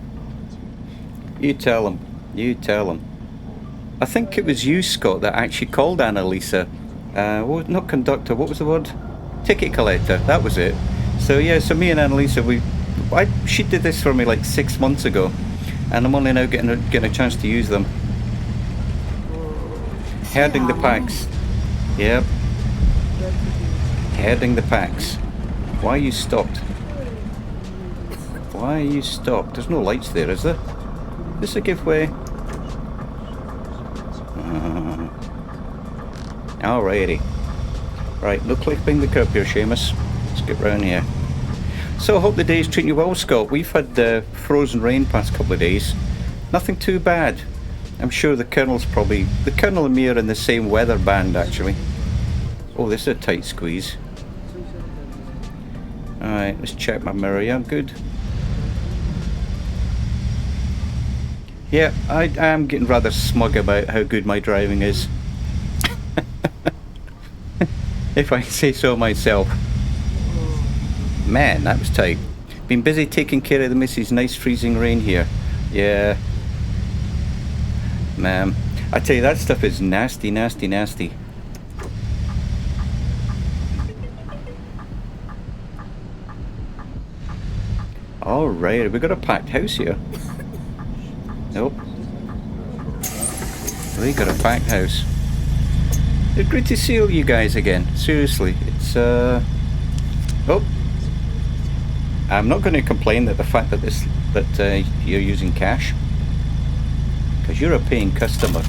You tell them. You tell them. I think it was you, Scott, that actually called Annalisa. Not conductor, what was the word? Ticket collector, that was it. So yeah, so me and Annalisa, she did this for me like 6 months ago. And I'm only now getting a chance to use them. Herding the packs. Yep. Herding the packs. Why are you stopped? Why are you stopped? There's no lights there, is there? Is this a giveaway? Alrighty. Right, no clipping the curb here, Seamus. Let's get round here. So I hope the day's treating you well, Scott. We've had frozen rain past couple of days. Nothing too bad. I'm sure the Colonel and me are in the same weather band, actually. Oh, this is a tight squeeze. Alright, let's check my mirror. Yeah, I'm good. Yeah, I am getting rather smug about how good my driving is. If I say so myself. Man, that was tight. Been busy taking care of the missus. Nice freezing rain here. Yeah. Man, I tell you, that stuff is nasty, nasty, nasty. Alright, have we got a packed house here? Nope. We got a packed house. It's great to see all you guys again. Seriously, it's oh, I'm not going to complain that the fact that you're using cash, because you're a paying customer,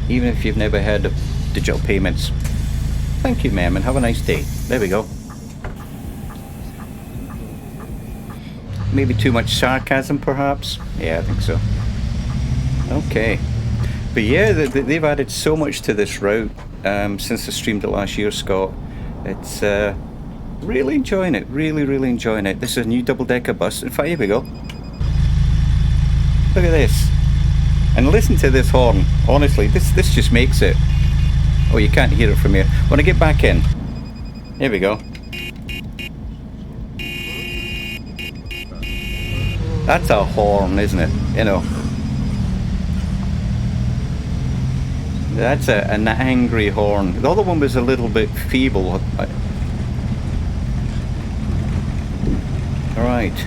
even if you've never heard of digital payments. Thank you, ma'am, and have a nice day. There we go. Maybe too much sarcasm, perhaps? Yeah, I think so. Okay. But yeah, they've added so much to this route since I streamed it last year, Scott. It's really enjoying it. Really, really enjoying it. This is a new double-decker bus. In fact, here we go. Look at this. And listen to this horn. Honestly, this just makes it. Oh, you can't hear it from here. When I get back in. Here we go. That's a horn, isn't it? You know. That's an angry horn. The other one was a little bit feeble. Alright.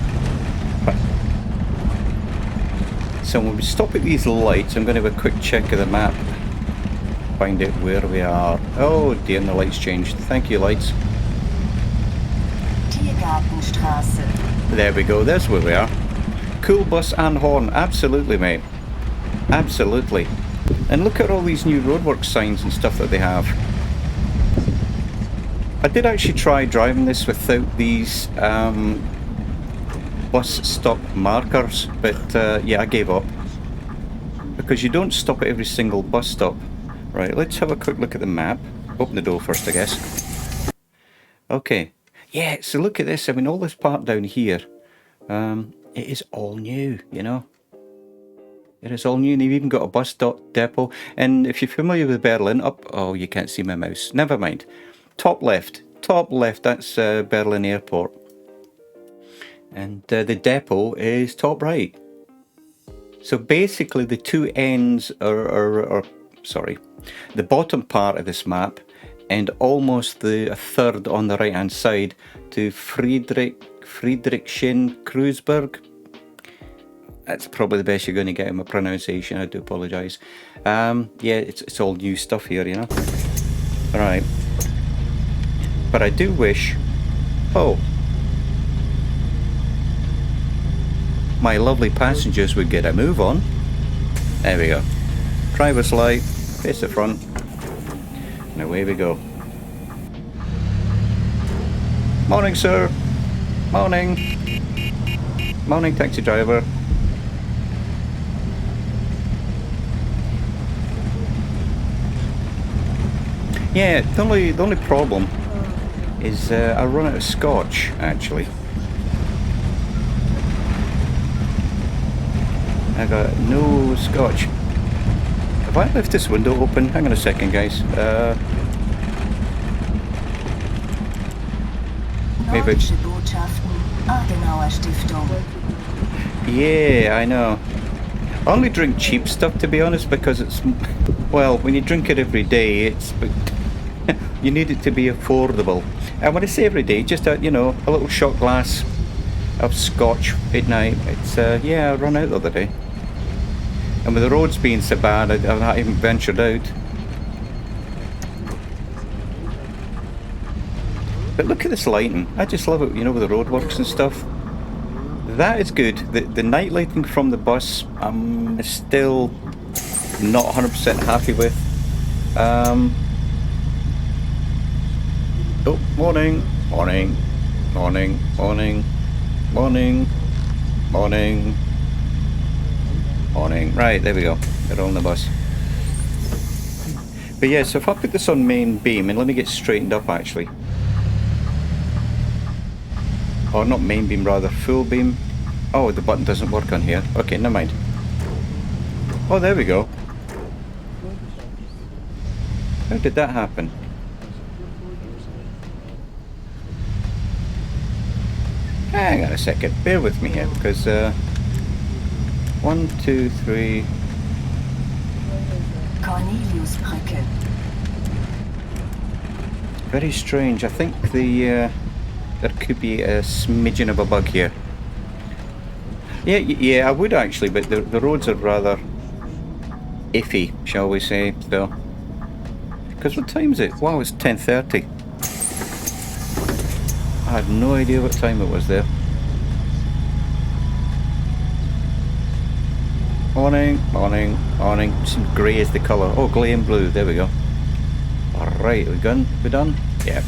So when we stop at these lights, I'm going to have a quick check of the map. Find out where we are. Oh dear, the lights changed. Thank you, lights. Tiergartenstraße. There we go, there's where we are. Cool bus and horn, absolutely, mate. Absolutely. And look at all these new roadwork signs and stuff that they have. I did actually try driving this without these bus stop markers, but yeah, I gave up. Because you don't stop at every single bus stop. Right, let's have a quick look at the map. Open the door first, I guess. Okay. Yeah, so look at this. I mean, all this part down here, it is all new, you know. It is all new, and you've even got a bus stop depot. And if you're familiar with Berlin, oh, you can't see my mouse. Never mind. Top left, that's Berlin Airport. And the depot is top right. So basically the two ends are sorry, the bottom part of this map and almost a third on the right hand side to Friedrichshain Kreuzberg. That's probably the best you're going to get in my pronunciation. I do apologise. Yeah, it's all new stuff here, you know. Right. But I do wish... Oh. My lovely passengers would get a move on. There we go. Driver's light, face the front. And away we go. Morning, sir. Morning. Morning, taxi driver. Yeah, the only problem is I run out of scotch, actually. I got no scotch. Have I left this window open? Hang on a second, guys. Maybe. Yeah, I know. I only drink cheap stuff, to be honest, because it's... Well, when you drink it every day, it's... you need it to be affordable. And when I say every day, just a, you know, a little shot glass of scotch at night. It's, yeah, I run out the other day. And with the roads being so bad, I've not even ventured out. But look at this lighting. I just love it, you know, with the roadworks and stuff. That is good. The night lighting from the bus, I'm still not 100% happy with. Oh, morning, morning, morning, morning, morning, morning, morning. Right, there we go. Get on the bus. But yeah, so if I put this on main beam, and let me get straightened up actually. Or not main beam, rather full beam. Oh, the button doesn't work on here. Okay, never mind. Oh, there we go. How did that happen? Hang on a second, bear with me here, because 1, 2, 3. Corneliusbrücke. Very strange. I think there could be a smidgen of a bug here. Yeah, I would actually, but the roads are rather iffy, shall we say, so. Because what time is it? Wow, it's 10:30. I had no idea what time it was there. Morning, morning, morning. Some grey is the colour. Oh, grey and blue. There we go. Alright, we done? We done? Yeah.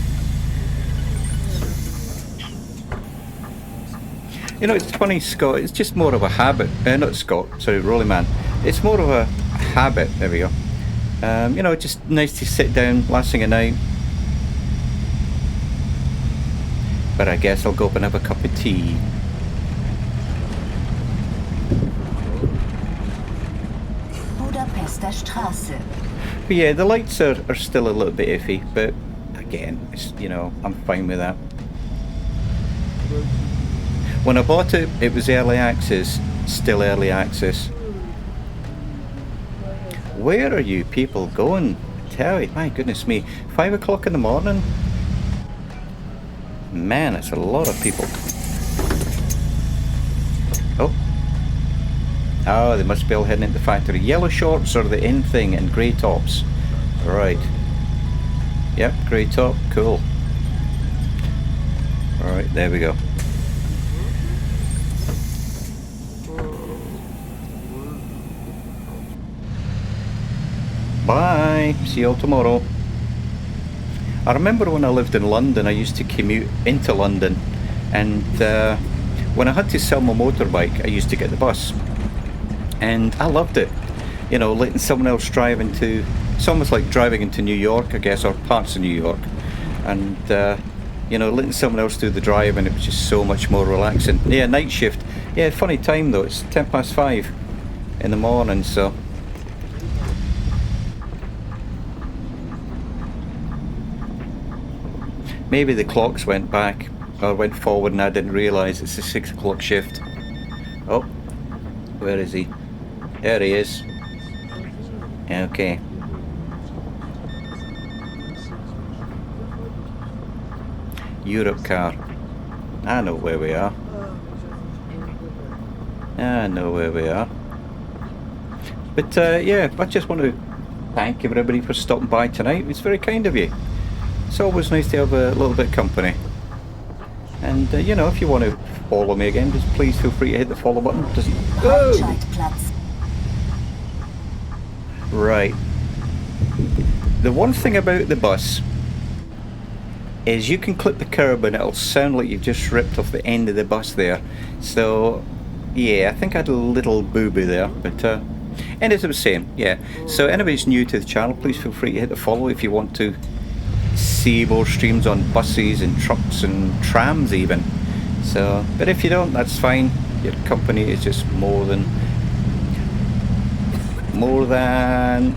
You know, it's funny, Scott. It's just more of a habit. Not Scott, sorry, Rolly Man. It's more of a habit. There we go. You know, just nice to sit down last thing at night. But I guess I'll go up and have a cup of tea. Budapester Straße. But yeah, the lights are still a little bit iffy, but again, it's, you know, I'm fine with that. When I bought it, it was early access, still early access. Where are you people going? Tell me, my goodness me, 5 o'clock in the morning? Man, it's a lot of people. Oh, they must be all heading into the factory. Yellow shorts are the in thing and grey tops. Right. Yep, grey top, cool. Alright, there we go. Bye, see you all tomorrow. I remember when I lived in London, I used to commute into London, and when I had to sell my motorbike, I used to get the bus. And I loved it. You know, letting someone else drive into... It's almost like driving into New York, I guess, or parts of New York. And, you know, letting someone else do the drive, and it was just so much more relaxing. Yeah, night shift. Yeah, funny time though, it's 5:10 in the morning, so... Maybe the clocks went back Or went forward and I didn't realise it's a 6 o'clock shift. Oh, where is he? There he is. Okay. Europe car. I know where we are. I know where we are. But yeah, I just want to thank everybody for stopping by tonight. It's very kind of you. It's always nice to have a little bit of company. And you know, if you want to follow me again, just please feel free to hit the follow button. Breitscheidplatz. Right. The one thing about the bus is you can clip the curb and it'll sound like you've just ripped off the end of the bus there. So yeah, I think I had a little boo-boo there, but and as I was saying, yeah. So anybody's new to the channel, please feel free to hit the follow if you want to see more streams on buses and trucks and trams even. So, but if you don't, that's fine. Your company is just more than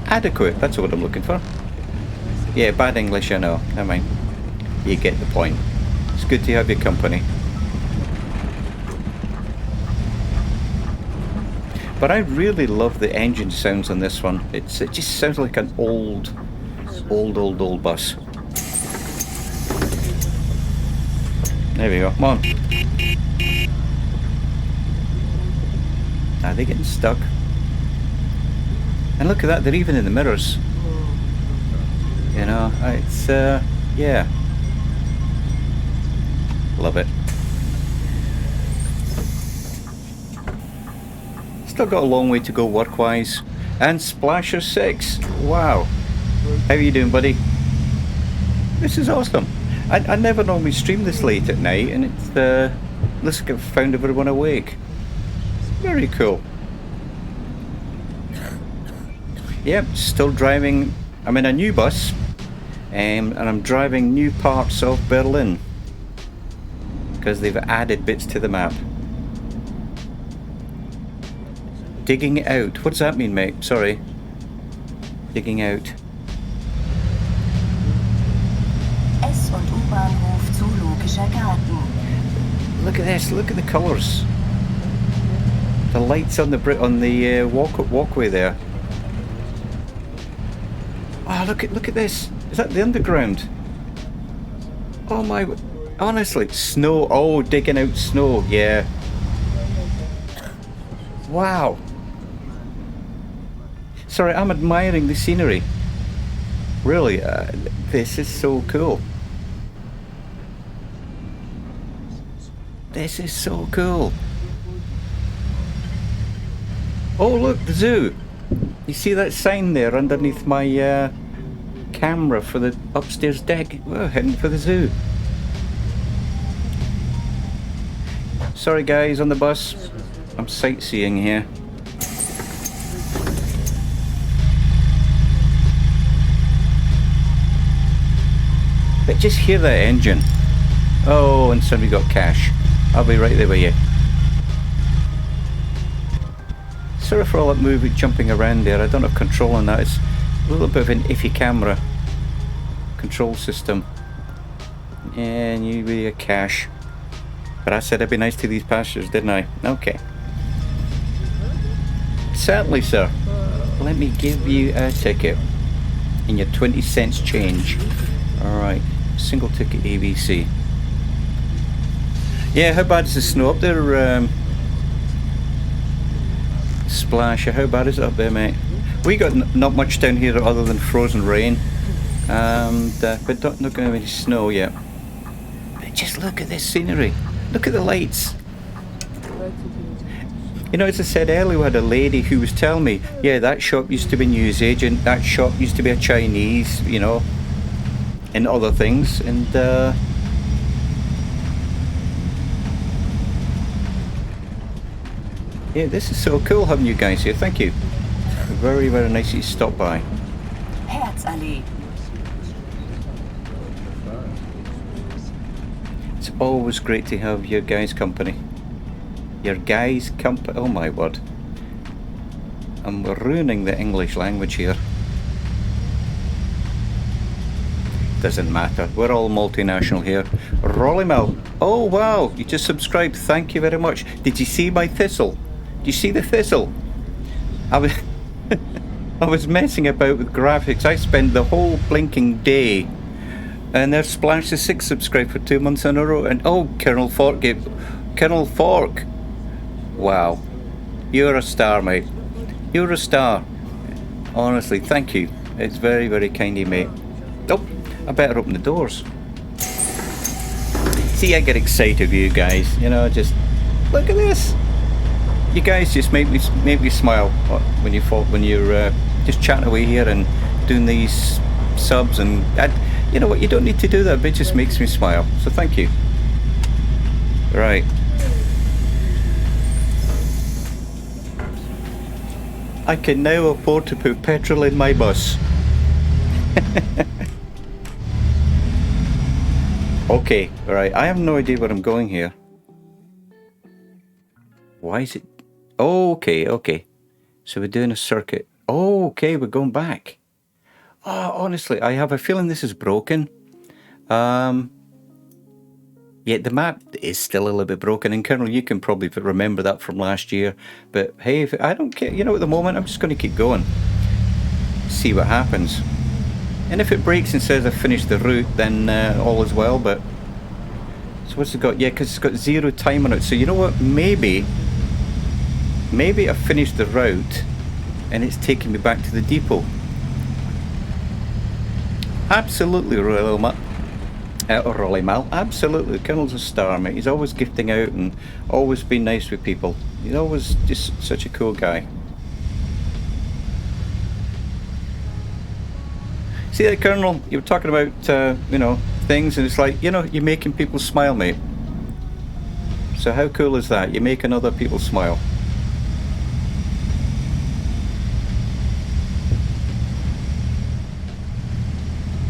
adequate. That's what I'm looking for. Yeah, bad English, I know. Never mind. You get the point. It's good to have your company. But I really love the engine sounds on this one. It just sounds like an old bus. There we go. Come on. Are they getting stuck? And look at that, they're even in the mirrors. You know, it's, yeah. Love it. Still got a long way to go work-wise. And Splasher 6. Wow. How are you doing, buddy? This is awesome. I never normally stream this late at night, and it's, looks like I've found everyone awake. Very cool. Yep, still driving. I'm in a new bus, and I'm driving new parts of Berlin because they've added bits to the map. Digging it out. What does that mean, mate? Sorry. Digging out. S- und U-Bahnhof Zoologischer Garten. Look at this. Look at the colours. The lights on the walkway there. Oh, look at this. Is that the underground? Oh my, honestly, snow. Oh, digging out snow. Yeah. Wow. Sorry, I'm admiring the scenery. Really, this is so cool. This is so cool. Oh, look, the zoo. You see that sign there underneath my camera for the upstairs deck? We're heading for the zoo. Sorry guys on the bus, I'm sightseeing here. But just hear that engine. Oh, and somebody got cash. I'll be right there with you. Sorry for all that movie jumping around there. I don't have control on that. It's a little bit of an iffy camera control system. And you be a cash. But I said I'd be nice to these passengers, didn't I? Okay. Certainly, sir. Let me give you a ticket. And your 20 cents change. Alright. Single ticket ABC. Yeah, how bad is the snow up there? Splasher, how bad is it up there, mate? We got not much down here other than frozen rain, but not going to have any snow yet. But just look at this scenery. Look at the lights. You know, as I said earlier, we had a lady who was telling me, yeah, that shop used to be newsagent, that shop used to be a Chinese, you know, and other things, and yeah, this is so cool having you guys here. Thank you. Very, very nice you stopped by. Herzallee. It's always great to have your guys' company. Your guys' company. Oh my word. I'm ruining the English language here. Doesn't matter. We're all multinational here. Rollimel. Oh, wow. You just subscribed. Thank you very much. Did you see my thistle? Did you see the thistle? I was... I was messing about with graphics. I spent the whole blinking day. And there's Splash the 6 subscribed for 2 months in a row. And oh, Colonel Fork gave... Colonel Fork. Wow. You're a star, mate. You're a star. Honestly, thank you. It's very, very kind of you, mate. Oh, I better open the doors. See, I get excited with you guys. You know, just look at this. You guys just make me smile when you're just chatting away here and doing these subs. And you know what? You don't need to do that, but it just makes me smile. So thank you. Right. I can now afford to put petrol in my bus. Okay, alright, I have no idea where I'm going here. Why is it... Oh, okay. So we're doing a circuit. Oh, okay, we're going back. Oh, honestly, I have a feeling this is broken. Yeah, the map is still a little bit broken, and Colonel, you can probably remember that from last year. But hey, if I don't care, you know, at the moment, I'm just going to keep going. See what happens. And if it breaks and says I've finished the route, then all is well, but... So what's it got? Yeah, because it's got 0 time on it. So you know what? Maybe I've finished the route, and it's taking me back to the depot. Absolutely, Rollymal. Absolutely. The Colonel's a star, mate. He's always gifting out and always been nice with people. He's always just such a cool guy. See that, Colonel? You were talking about, you know, things, and it's like, you know, you're making people smile, mate. So how cool is that? You're making other people smile.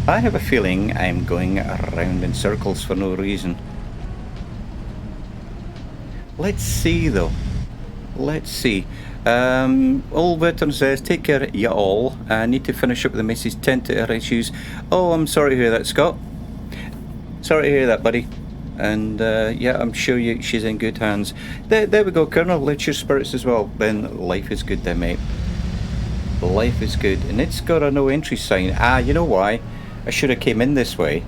I have a feeling I'm going around in circles for no reason. Let's see, though. Let's see. Old Veteran says, take care, you all. I need to finish up with the missus, tend to her issues. Oh, I'm sorry to hear that, Scott. Sorry to hear that, buddy. And yeah, I'm sure she's in good hands. There we go, Colonel. Lift your spirits as well. Then life is good then, mate. Life is good. And it's got a no entry sign. Ah, you know why? I should have came in this way.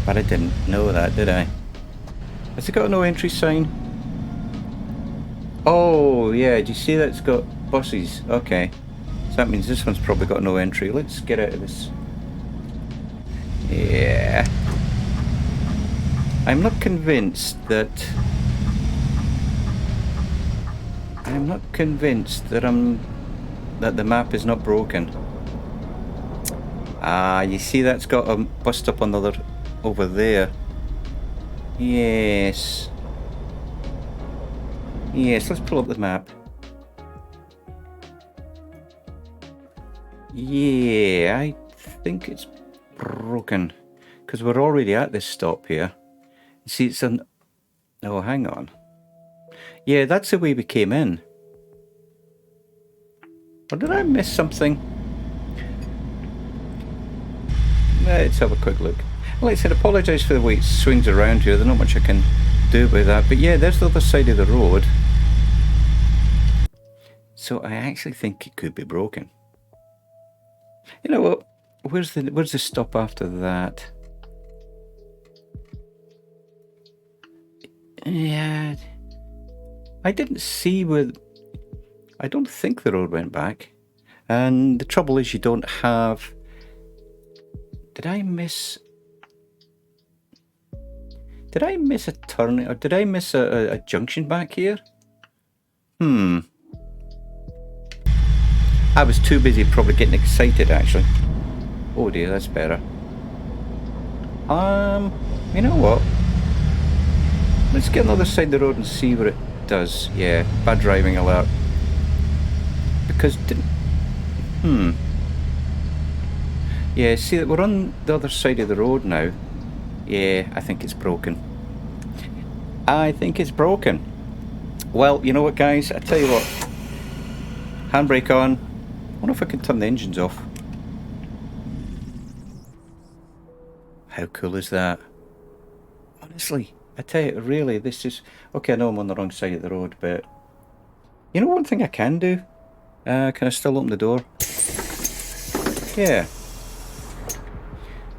But I didn't know that, did I? Has it got a no entry sign? Oh, yeah, do you see that it's got buses? Okay. So that means this one's probably got no entry. Let's get out of this. Yeah. I'm not convinced that... that the map is not broken. Ah, you see that's got a bus stop on the other... over there. Yes. Yes, let's pull up the map. Yeah, I think it's broken. Because we're already at this stop here. You see, it's an... Oh, hang on. Yeah, that's the way we came in. Or did I miss something? Let's have a quick look. Like I said, apologise for the way it swings around here. There's not much I can do about that. But yeah, there's the other side of the road. So I actually think it could be broken. You know what? Where's the stop after that? Yeah, I didn't see where... I don't think the road went back. And the trouble is you don't have... Did I miss a turn, or did I miss a junction back here? I was too busy probably getting excited, actually. Oh dear, that's better. You know what? Let's get on the other side of the road and see what it does. Yeah, bad driving alert. Because yeah, see that we're on the other side of the road now. Yeah, I think it's broken. I think it's broken. Well, you know what, guys? I tell you what. Handbrake on. I wonder if I can turn the engines off. How cool is that? Honestly, I tell you, really, this is... Okay, I know I'm on the wrong side of the road, but... You know one thing I can do? Can I still open the door? Yeah.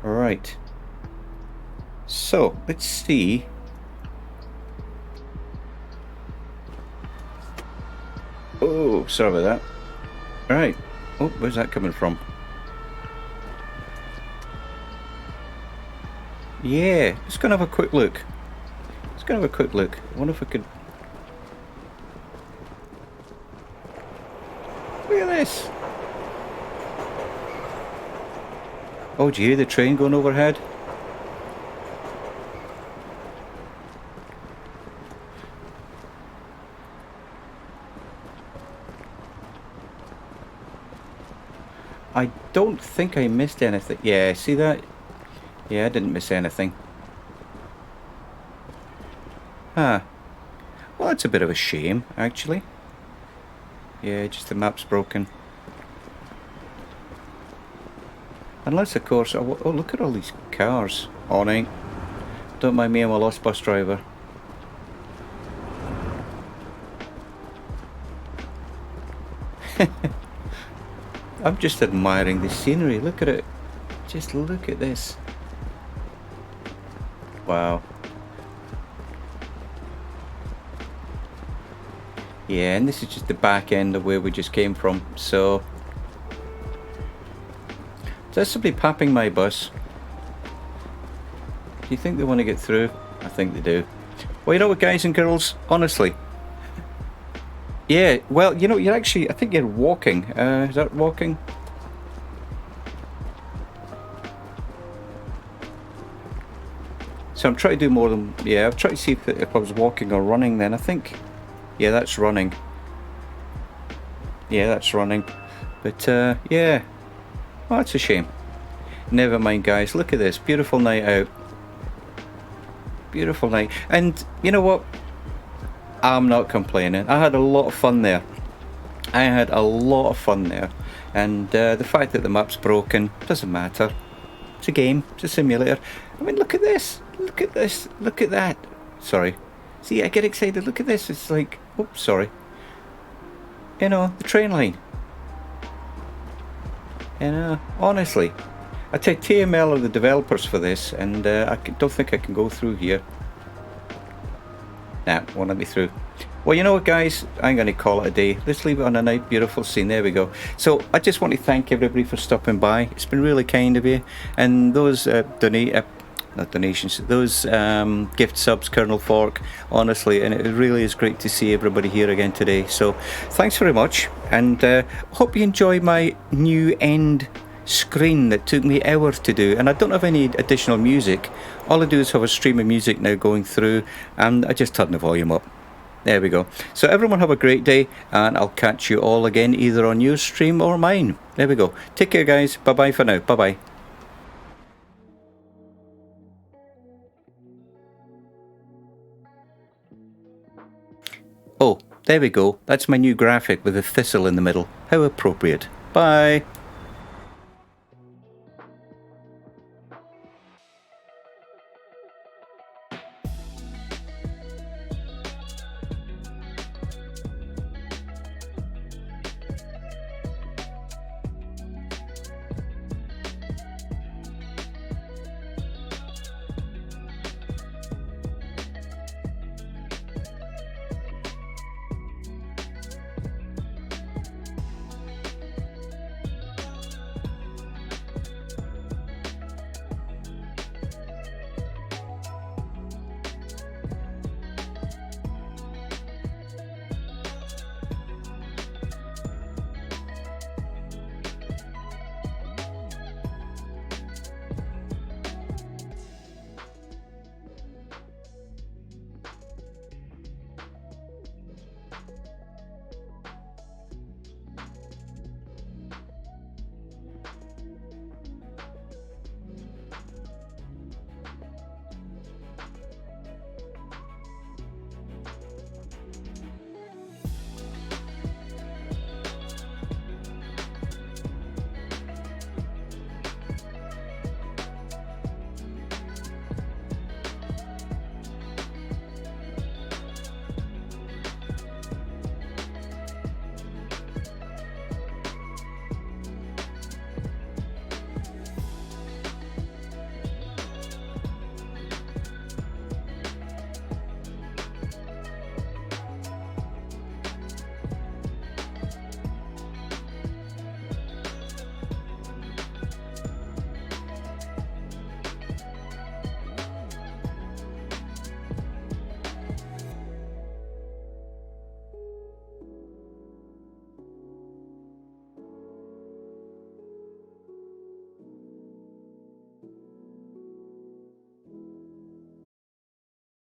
Right. So, let's see. Oh, sorry about that. Right. Oh, where's that coming from? Yeah, let's go and have a quick look. Let's go and have a quick look. I wonder if I could... Look at this. Oh, do you hear the train going overhead? I don't think I missed anything. Yeah, see that? Yeah, I didn't miss anything. Huh. Well, that's a bit of a shame, actually. Yeah, just the map's broken. Unless, of course... Oh, look at all these cars. Awning. Don't mind me, I'm a lost bus driver. I'm just admiring the scenery. Look at it. Just look at this. Wow. Yeah, and this is just the back end of where we just came from. So, there's somebody papping my bus. Do you think they want to get through? I think they do. Well, you know what, guys and girls? Honestly. Yeah, well, you know, you're actually... I think you're walking. Is that walking? So I'm trying to do more than... Yeah, I've tried to see if I was walking or running then. I think... Yeah, that's running. Yeah, that's running. But, yeah. Well, that's a shame. Never mind, guys. Look at this. Beautiful night out. Beautiful night. And, you know what? I'm not complaining. I had a lot of fun there. I had a lot of fun there. And the fact that the map's broken doesn't matter. It's a game. It's a simulator. I mean, look at this. Look at this. Look at that. Sorry. See, I get excited. Look at this. It's like... Oops, sorry. You know, the train line. You know, honestly. I take TML of the developers for this, and I don't think I can go through here. Nah, won't let me through. Well, you know what, guys? I'm going to call it a day. Let's leave it on a nice, beautiful scene. There we go. So, I just want to thank everybody for stopping by. It's been really kind of you. And those not donations, those gift subs, Colonel Fork, honestly, and it really is great to see everybody here again today. So, thanks very much. And hope you enjoy my new end screen that took me hours to do, and I don't have any additional music. All I do is have a stream of music now going through, and I just turn the volume up. There we go. So everyone have a great day, and I'll catch you all again either on your stream or mine. There we go. Take care, guys. Bye bye for now. Bye bye. Oh, there we go. That's my new graphic with a thistle in the middle. How appropriate. Bye.